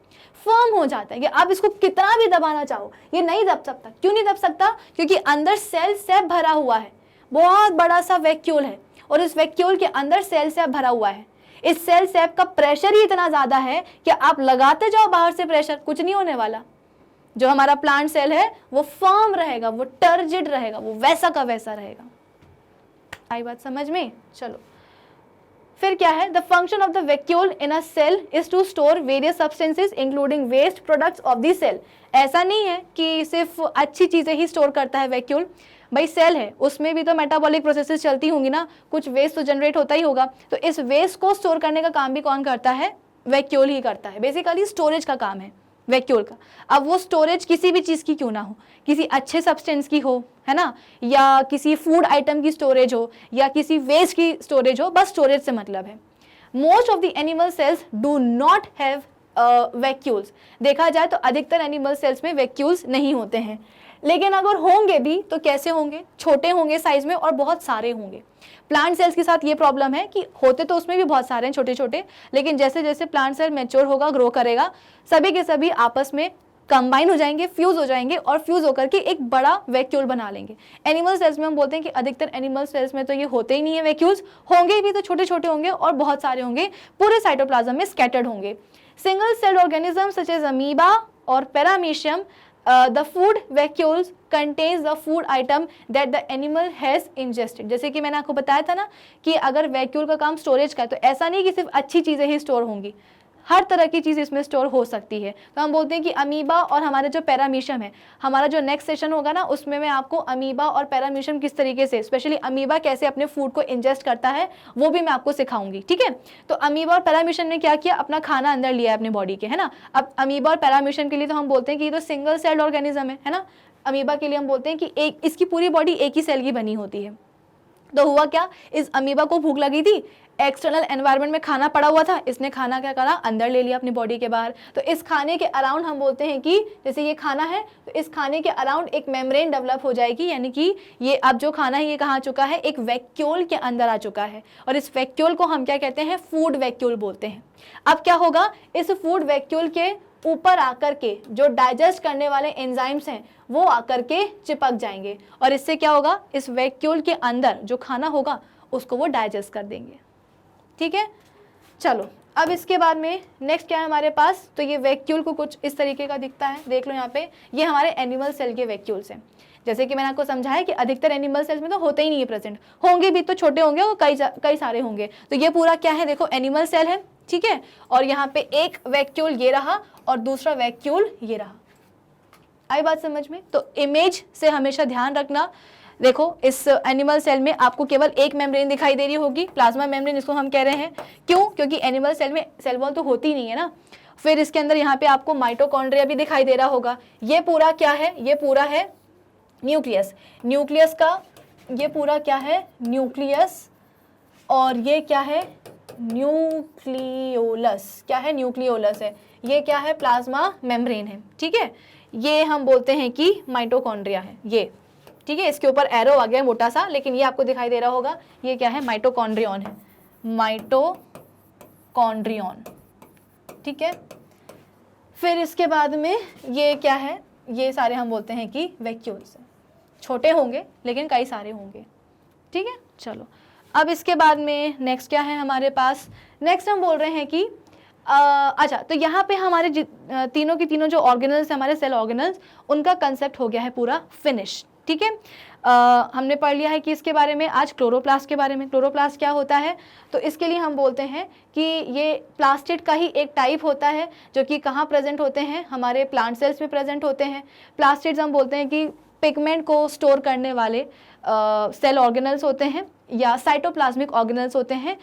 फर्म हो जाता है कि आप इसको कितना भी दबाना चाहो ये नहीं दब सकता। क्यों नहीं दब सकता? क्योंकि अंदर सेल सैप भरा हुआ है, बहुत बड़ा सा वैक्यूल है और इस वैक्यूल के अंदर सेल सैप भरा हुआ है। इस सेल सैप का प्रेशर ही इतना ज्यादा है कि आप लगाते जाओ बाहर से प्रेशर, कुछ नहीं होने वाला। जो हमारा प्लांट सेल है वो फर्म रहेगा, वो टर्जिड रहेगा, वो वैसा का वैसा रहेगा। आई बात समझ में? चलो फिर क्या है? The function of the vacuole in a cell is to store various substances including waste products of the cell. ऐसा नहीं है कि सिर्फ अच्छी चीजें ही स्टोर करता है वैक्यूल। भाई सेल है, उसमें भी तो मेटाबॉलिक प्रोसेसेस चलती होंगी ना, कुछ वेस्ट तो जनरेट होता ही होगा। तो इस वेस्ट को स्टोर करने का काम भी कौन करता है? वैक्यूल ही करता है। बेसिकली स्टोरेज का काम है वैक्यूल का। अब वो स्टोरेज किसी भी चीज़ की क्यों ना हो, किसी अच्छे सब्सटेंस की हो, है ना, या किसी फूड आइटम की स्टोरेज हो, या किसी वेस्ट की स्टोरेज हो, बस स्टोरेज से मतलब है। Most of the animal cells do not have vacuoles. देखा जाए तो अधिकतर एनिमल सेल्स में वैक्यूल्स नहीं होते हैं, लेकिन अगर होंगे भी तो कैसे होंगे? छोटे होंगे साइज में और बहुत सारे होंगे। प्लांट सेल्स के साथ ये प्रॉब्लम है कि होते तो उसमें भी बहुत सारे हैं छोटे छोटे, लेकिन जैसे जैसे प्लांट सेल मैच्योर होगा, ग्रो करेगा, सभी के सभी आपस में कंबाइन हो जाएंगे, फ्यूज हो जाएंगे और फ्यूज होकर के एक बड़ा वैक्यूल बना लेंगे। एनिमल सेल्स में हम बोलते हैं कि अधिकतर एनिमल सेल्स में तो ये होते ही नहीं है वैक्यूल्स, होंगे भी तो छोटे छोटे होंगे और बहुत सारे होंगे, पूरे साइटोप्लाज्म में स्कैटर्ड होंगे। Single cell organism such as amoeba और paramecium, the food vacuoles contains the food item that the animal has ingested। जैसे कि मैंने आपको बताया था ना कि अगर वैक्यूल का काम स्टोरेज का है, तो ऐसा नहीं कि सिर्फ अच्छी चीज़ें ही स्टोर होंगी, हर तरह की चीज़ इसमें स्टोर हो सकती है। तो हम बोलते हैं कि अमीबा और हमारे जो पैरामीशियम है, हमारा जो नेक्स्ट सेशन होगा ना, उसमें मैं आपको अमीबा और पैरामीशियम किस तरीके से, स्पेशली अमीबा कैसे अपने फूड को इंजेस्ट करता है, वो भी मैं आपको सिखाऊंगी। ठीक है, तो अमीबा और पैरामीशियम ने क्या किया? अपना खाना अंदर लिया है अपने बॉडी के, है ना। अब अमीबा और पैरामीशियम के लिए तो हम बोलते हैं कि ये तो सिंगल सेल्ड ऑर्गेनिज्म है ना। अमीबा के लिए हम बोलते हैं कि एक, इसकी पूरी बॉडी एक ही सेल की बनी होती है। तो हुआ क्या? इस अमीबा को भूख लगी थी, एक्सटर्नल एनवायरनमेंट में खाना पड़ा हुआ था, इसने खाना क्या करा? अंदर ले लिया अपनी बॉडी के बाहर। तो इस खाने के अराउंड हम बोलते हैं कि जैसे ये खाना है, तो इस खाने के अराउंड एक मेम्ब्रेन डेवलप हो जाएगी, यानी कि ये अब जो खाना है ये कहाँ आ चुका है? एक वैक्यूल के अंदर आ चुका है, और इस वैक्यूल को हम क्या कहते हैं? फूड वैक्यूल बोलते हैं। अब क्या होगा? इस फूड वैक्यूल के ऊपर आकर के जो डाइजेस्ट करने वाले एंजाइम्स हैं वो आकर के चिपक जाएंगे, और इससे क्या होगा? इस वैक्यूल के अंदर जो खाना होगा उसको वो डाइजेस्ट कर देंगे। ठीक है, चलो अब इसके बाद में नेक्स्ट क्या है हमारे पास? तो ये वैक्यूल को कुछ इस तरीके का दिखता है, देख लो यहाँ पे, ये हमारे एनिमल सेल के वैक्यूल्स हैं। जैसे कि मैंने आपको समझाया कि अधिकतर एनिमल सेल्स में तो होते ही नहीं है प्रेजेंट, होंगे भी तो छोटे होंगे और कई सारे होंगे। तो ये पूरा क्या है? देखो एनिमल सेल है, ठीक है, और यहाँ पे एक वैक्यूल ये रहा और दूसरा वैक्यूल ये रहा। आई बात समझ में? तो इमेज से हमेशा ध्यान रखना। देखो इस एनिमल सेल में आपको केवल एक मेम्ब्रेन दिखाई दे रही होगी, प्लाज्मा मेम्ब्रेन इसको हम कह रहे हैं। क्यों? क्योंकि एनिमल सेल में सेल वॉल तो होती नहीं है ना। फिर इसके अंदर यहाँ पे आपको माइटोकॉन्ड्रिया भी दिखाई दे रहा होगा। ये पूरा क्या है? ये पूरा है न्यूक्लियस। न्यूक्लियस का ये पूरा क्या है? न्यूक्लियस। और ये क्या है? न्यूक्लियोलस। क्या है? न्यूक्लियोलस है। ये क्या है? प्लाज्मा मेम्ब्रेन है। ठीक है, ये हम बोलते हैं कि माइटोकॉन्ड्रिया है ये। ठीक है, इसके ऊपर एरो आ गया मोटा सा, लेकिन ये आपको दिखाई दे रहा होगा, ये क्या है? माइटोकॉन्ड्रियन है, माइटोकॉन्ड्रियन। ठीक है, फिर इसके बाद में ये क्या है, ये सारे हम बोलते हैं कि वैक्यूल्स, छोटे होंगे लेकिन कई सारे होंगे, ठीक है। चलो अब इसके बाद में नेक्स्ट क्या है हमारे पास, नेक्स्ट हम बोल रहे हैं कि अच्छा, तो यहाँ पे हमारे तीनों की तीनों जो ऑर्गेनल्स हैं हमारे सेल ऑर्गेनल्स, उनका कंसेप्ट हो गया है पूरा फिनिश, ठीक है। हमने पढ़ लिया है कि इसके बारे में आज क्लोरोप्लास्ट के बारे में। क्लोरोप्लास्ट क्या होता है, तो इसके लिए हम बोलते हैं कि ये प्लास्टिड का ही एक टाइप होता है जो कि कहाँ प्रेजेंट होते हैं, हमारे प्लांट सेल्स में प्रेजेंट होते हैं। प्लास्टिड्स हम बोलते हैं कि पिगमेंट को स्टोर करने वाले सेल ऑर्गेनल्स होते हैं या साइटोप्लाज्मिक ऑर्गेनल्स होते हैं,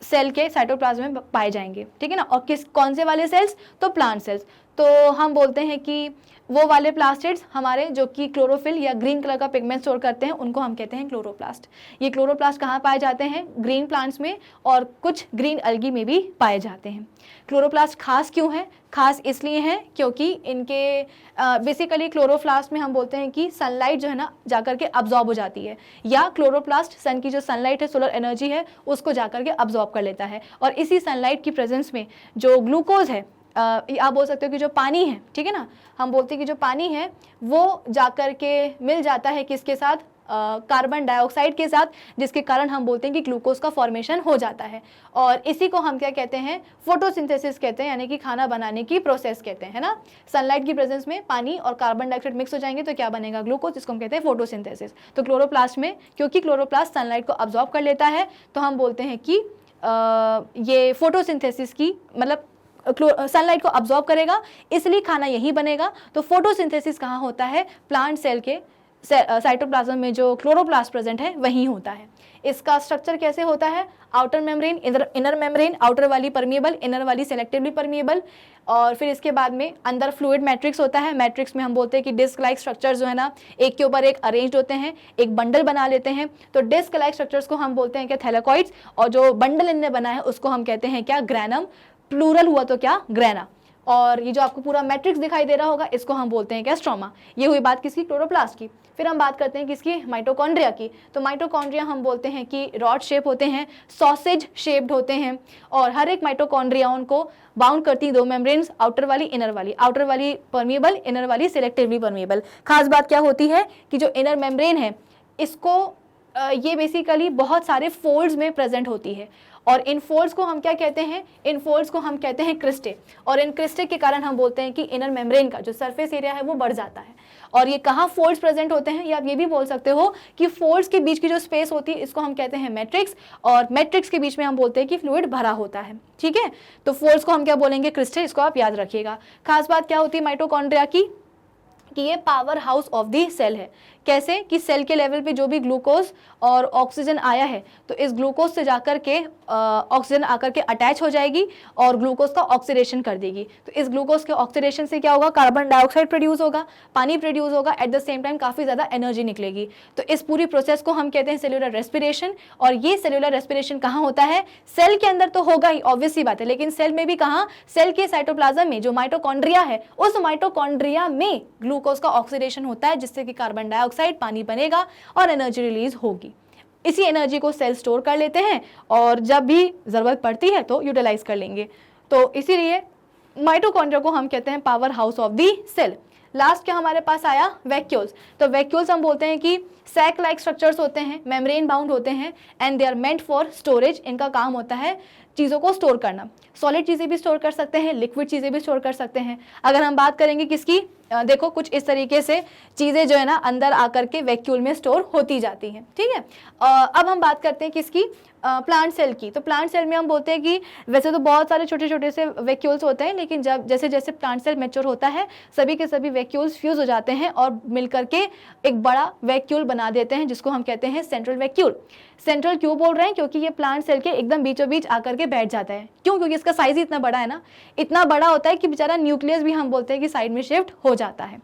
सेल के साइटोप्लाज्म में पाए जाएंगे, ठीक है ना। और कौन से वाले सेल्स, तो प्लांट सेल्स। तो हम बोलते हैं कि वो वाले प्लास्टिड्स हमारे जो कि क्लोरोफिल या ग्रीन कलर का पिगमेंट स्टोर करते हैं, उनको हम कहते हैं क्लोरोप्लास्ट। ये क्लोरोप्लास्ट कहाँ पाए जाते हैं, ग्रीन प्लांट्स में और कुछ ग्रीन अलगी में भी पाए जाते हैं। क्लोरोप्लास्ट खास क्यों है, खास इसलिए है क्योंकि इनके बेसिकली क्लोरोप्लास्ट में हम बोलते हैं कि सनलाइट जो है ना जाकर के अब्जॉर्ब हो जाती है, या क्लोरोप्लास्ट सन की जो सनलाइट है, सोलर एनर्जी है, उसको जाकर के अब्जॉर्ब कर लेता है। और इसी सनलाइट की प्रेजेंस में जो ग्लूकोज है, आप बोल सकते हो कि जो पानी है, ठीक है ना, हम बोलते हैं कि जो पानी है वो जाकर के मिल जाता है किसके साथ, कार्बन डाइऑक्साइड के साथ, जिसके कारण हम बोलते हैं कि ग्लूकोज का फॉर्मेशन हो जाता है। और इसी को हम क्या कहते हैं, फोटोसिंथेसिस कहते हैं, यानी कि खाना बनाने की प्रोसेस कहते हैं, है ना। सनलाइट की प्रेजेंस में पानी और कार्बन डाइऑक्साइड मिक्स हो जाएंगे तो क्या बनेगा, ग्लूकोज, जिसको हम कहते हैं फोटोसिंथेसिस। तो क्लोरोप्लास्ट में क्योंकि क्लोरोप्लास्ट सनलाइट को अब्जॉर्ब कर लेता है, तो हम बोलते हैं कि ये फोटोसिंथेसिस की मतलब सनलाइट को अब्जॉर्ब करेगा, इसलिए खाना यही बनेगा। तो फोटोसिंथेसिस कहाँ होता है, प्लांट सेल के साइटोप्लाज्म में जो क्लोरोप्लास्ट प्रेजेंट है वहीं होता है। इसका स्ट्रक्चर कैसे होता है, outer membrane, inner membrane, outer वाली परमिएबल, इनर वाली सेलेक्टिवली परमिएबल। और फिर इसके बाद में अंदर फ्लूइड मैट्रिक्स होता है। मैट्रिक्स में हम बोलते हैं कि डिस्क लाइक स्ट्रक्चर्स जो है ना एक के ऊपर एक अरेंज होते हैं, एक बंडल बना लेते हैं। तो डिस्क लाइक स्ट्रक्चर्स को हम बोलते हैं क्या, थैलेकॉइड्स, और जो बंडल इनने बना है उसको हम कहते हैं क्या, ग्रैनम, प्लूरल हुआ तो क्या, ग्रैना। और ये जो आपको पूरा मैट्रिक्स दिखाई दे रहा होगा इसको हम बोलते हैं क्या, स्ट्रोमा। ये हुई बात किसकी, क्लोरोप्लास्ट की। फिर हम बात करते हैं किसकी, माइटोकॉन्ड्रिया की। तो माइटोकॉन्ड्रिया हम बोलते हैं कि रॉड शेप होते हैं, सॉसेज शेप्ड होते हैं, और हर एक माइटोकॉन्ड्रियाओं को बाउंड करती हैं दो मेम्ब्रेन्स, आउटर वाली, इनर वाली। आउटर वाली परमिएबल, इनर वाली सेलेक्टिवली परमिएबल। खास बात क्या होती है कि जो इनर मेम्ब्रेन है इसको ये बेसिकली बहुत सारे फोल्ड्स में प्रेजेंट होती है, और इन फोल्ड्स को हम क्या कहते हैं, इन फोल्ड्स को हम कहते हैं क्रिस्टे। और इन क्रिस्टे के कारण हम बोलते हैं कि इनर मेम्ब्रेन का जो सरफेस एरिया है वो बढ़ जाता है। और ये कहाँ फोल्ड्स प्रेजेंट होते हैं, या आप ये भी बोल सकते हो कि फोल्ड्स के बीच की जो स्पेस होती है इसको हम कहते हैं मैट्रिक्स, और मैट्रिक्स के बीच में हम बोलते हैं कि फ्लूइड भरा होता है, ठीक है। तो फोल्ड्स को हम क्या बोलेंगे, क्रिस्टे, इसको आप याद रखिएगा। खास बात क्या होती है माइटोकॉन्ड्रिया की, कि ये power house of the cell है। कैसे कि सेल के लेवल पे जो भी ग्लूकोज और ऑक्सीजन आया है तो इस ग्लूकोज से जाकर के ऑक्सीजन आकर के अटैच हो जाएगी और ग्लूकोज का ऑक्सीडेशन कर देगी। तो इस ग्लूकोज के ऑक्सीडेशन से क्या होगा, कार्बन डाइऑक्साइड प्रोड्यूस होगा, पानी प्रोड्यूस होगा, एट द सेम टाइम काफ़ी ज़्यादा एनर्जी निकलेगी। तो इस पूरी प्रोसेस को हम कहते हैं सेल्यूलर रेस्पिरेशन। और ये सेल्यूलर रेस्पिरेशन कहाँ होता है, सेल के अंदर तो होगा ही, ऑब्वियस सी बात है, लेकिन सेल में भी कहाँ, सेल के साइटोप्लाज्म में जो माइटोकॉन्ड्रिया है उस माइटोकॉन्ड्रिया में ग्लूकोज का ऑक्सीडेशन होता है, जिससे कि कार्बन डाइऑक्साइड, पानी बनेगा और एनर्जी रिलीज होगी। इसी एनर्जी को सेल स्टोर कर लेते हैं और जब भी जरूरत पड़ती है तो यूटिलाइज कर लेंगे। तो इसीलिए माइटोकॉन्ड्रिया को हम कहते हैं power house of the cell. Last क्या हमारे पास आया, वैक्यूल्स। तो वैक्यूल्स हम बोलते हैं कि सैक लाइक स्ट्रक्चर्स होते हैं, मेम्ब्रेन बाउंड होते हैं, and they are meant for storage. इनका काम होता है चीज़ों को स्टोर करना। सॉलिड चीज़ें भी स्टोर कर सकते हैं, लिक्विड चीज़ें भी स्टोर कर सकते हैं। अगर हम बात करेंगे किसकी, देखो कुछ इस तरीके से चीज़ें जो है ना अंदर आकर के वैक्यूल में स्टोर होती जाती हैं, ठीक है। अब हम बात करते हैं किसकी, प्लांट सेल की। तो प्लांट सेल में हम बोलते हैं कि वैसे तो बहुत सारे छोटे छोटे से वैक्यूल्स होते हैं, लेकिन जब जैसे जैसे प्लांट सेल मैच्योर होता है सभी के सभी वैक्यूल्स फ्यूज हो जाते हैं और मिलकर के एक बड़ा वैक्यूल बना देते हैं, जिसको हम कहते हैं सेंट्रल वैक्यूल। सेंट्रल क्यों बोल रहे हैं, क्योंकि ये प्लांट सेल के एकदम बीचों बीच आकर के बैठ जाता है। क्यों, क्योंकि इसका साइज ही इतना बड़ा है ना, इतना बड़ा होता है कि बेचारा न्यूक्लियस भी हम बोलते हैं कि साइड में शिफ्ट हो जाता है।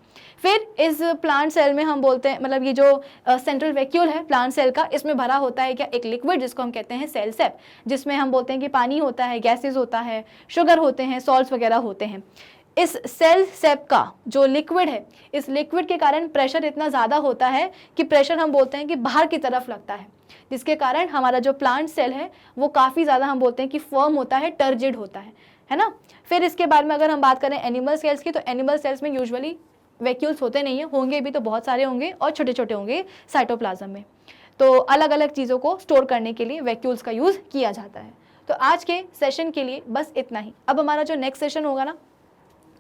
फिर इस प्लांट सेल में हम बोलते हैं, मतलब ये जो सेंट्रल वैक्यूल है प्लांट सेल का, इसमें भरा होता है क्या, एक लिक्विड, जिसको हम कहते हैं सेल सेप, जिसमें हम बोलते हैं कि पानी होता है, गैसेज होता है, शुगर होते हैं, सॉल्ट्स वगैरह होते हैं। इस सेल सेप का जो लिक्विड है, इस लिक्विड के कारण प्रेशर इतना ज़्यादा होता है कि प्रेशर हम बोलते हैं कि बाहर की तरफ लगता है। जिसके कारण हमारा जो प्लांट सेल है वो काफ़ी ज़्यादा हम बोलते हैं कि फर्म होता है, टर्जिड होता है ना। फिर इसके बाद में अगर हम बात करें एनिमल सेल्स की, तो एनिमल सेल्स में यूजुअली वैक्यूल्स होते नहीं हैं, होंगे भी तो बहुत सारे होंगे और छोटे छोटे होंगे साइटोप्लाज्म में। तो अलग अलग चीज़ों को स्टोर करने के लिए वैक्यूल्स का यूज़ किया जाता है। तो आज के सेशन के लिए बस इतना ही। अब हमारा जो नेक्स्ट सेशन होगा ना,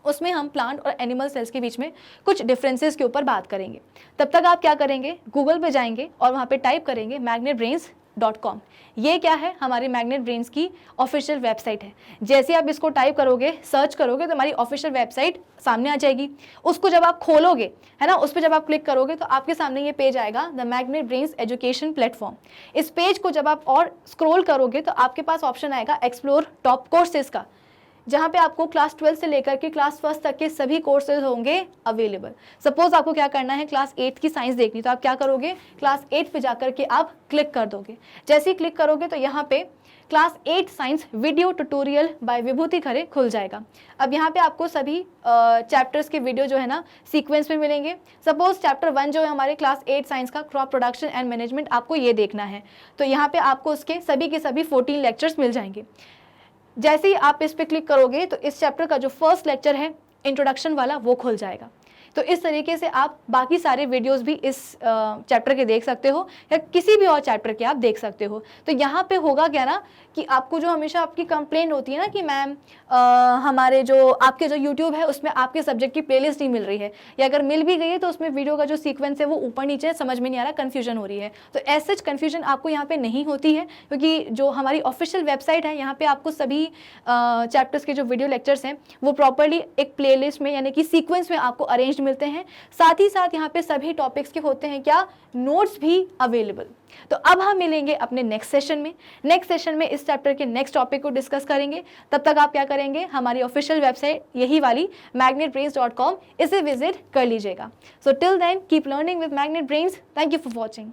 उसमें हम प्लांट और एनिमल सेल्स के बीच में कुछ डिफरेंसेस के ऊपर बात करेंगे। तब तक आप क्या करेंगे, गूगल पे जाएंगे और वहाँ पे टाइप करेंगे magnetbrains.com। ये क्या है, हमारी मैग्नेट ब्रेन्स की ऑफिशियल वेबसाइट है। जैसे आप इसको टाइप करोगे, सर्च करोगे, तो हमारी ऑफिशियल वेबसाइट सामने आ जाएगी। उसको जब आप खोलोगे, है ना, उस पर जब आप क्लिक करोगे तो आपके सामने ये पेज आएगा, the magnet brains education platform. इस पेज को जब आप और स्क्रॉल करोगे तो आपके पास ऑप्शन आएगा एक्सप्लोर टॉप कोर्सेज का, जहाँ पे आपको क्लास 12 से लेकर के क्लास 1 तक के सभी कोर्सेज होंगे अवेलेबल। सपोज आपको क्या करना है, क्लास 8 की साइंस देखनी, तो आप क्या करोगे, क्लास 8 पे जाकर के आप क्लिक कर दोगे। जैसे ही क्लिक करोगे तो यहाँ पे class 8 science video tutorial by Vibhuti Khare खुल जाएगा। अब यहाँ पे आपको सभी चैप्टर्स के वीडियो जो है ना सीक्वेंस में मिलेंगे। सपोज चैप्टर 1 जो है हमारे क्लास 8 साइंस का क्रॉप प्रोडक्शन एंड मैनेजमेंट, आपको ये देखना है, तो यहाँ पे आपको उसके सभी के सभी 14 लेक्चर्स मिल जाएंगे। जैसे ही आप इस पे क्लिक करोगे तो इस चैप्टर का जो फर्स्ट लेक्चर है इंट्रोडक्शन वाला वो खुल जाएगा। तो इस तरीके से आप बाकी सारे वीडियोस भी इस चैप्टर के देख सकते हो या किसी भी और चैप्टर के आप देख सकते हो। तो यहाँ पे होगा क्या ना कि आपको जो हमेशा आपकी कंप्लेंट होती है ना कि मैम हमारे जो आपके जो यूट्यूब है उसमें आपके सब्जेक्ट की प्लेलिस्ट नहीं मिल रही है, या अगर मिल भी गई है तो उसमें वीडियो का जो सीक्वेंस है वो ऊपर नीचे समझ में नहीं आ रहा, कन्फ्यूजन हो रही है। तो ऐसे कन्फ्यूजन आपको यहाँ पे नहीं होती है, क्योंकि जो हमारी ऑफिशियल वेबसाइट है यहाँ पे आपको सभी चैप्टर्स के जो वीडियो लेक्चर्स हैं वो प्रॉपरली एक प्लेलिस्ट में यानी कि सीक्वेंस में आपको अरेंज मिलते हैं। साथ ही साथ यहाँ पे सभी टॉपिक्स के होते हैं क्या, नोट्स भी अवेलेबल। तो अब हम मिलेंगे अपने नेक्स्ट सेशन में। नेक्स्ट सेशन में इस चैप्टर के नेक्स्ट टॉपिक को डिस्कस करेंगे। तब तक आप क्या करेंगे, हमारी ऑफिशियल वेबसाइट यही वाली magnetbrains.com, इसे विजिट कर लीजिएगा। So till then keep learning with magnet brains. Thank you for watching.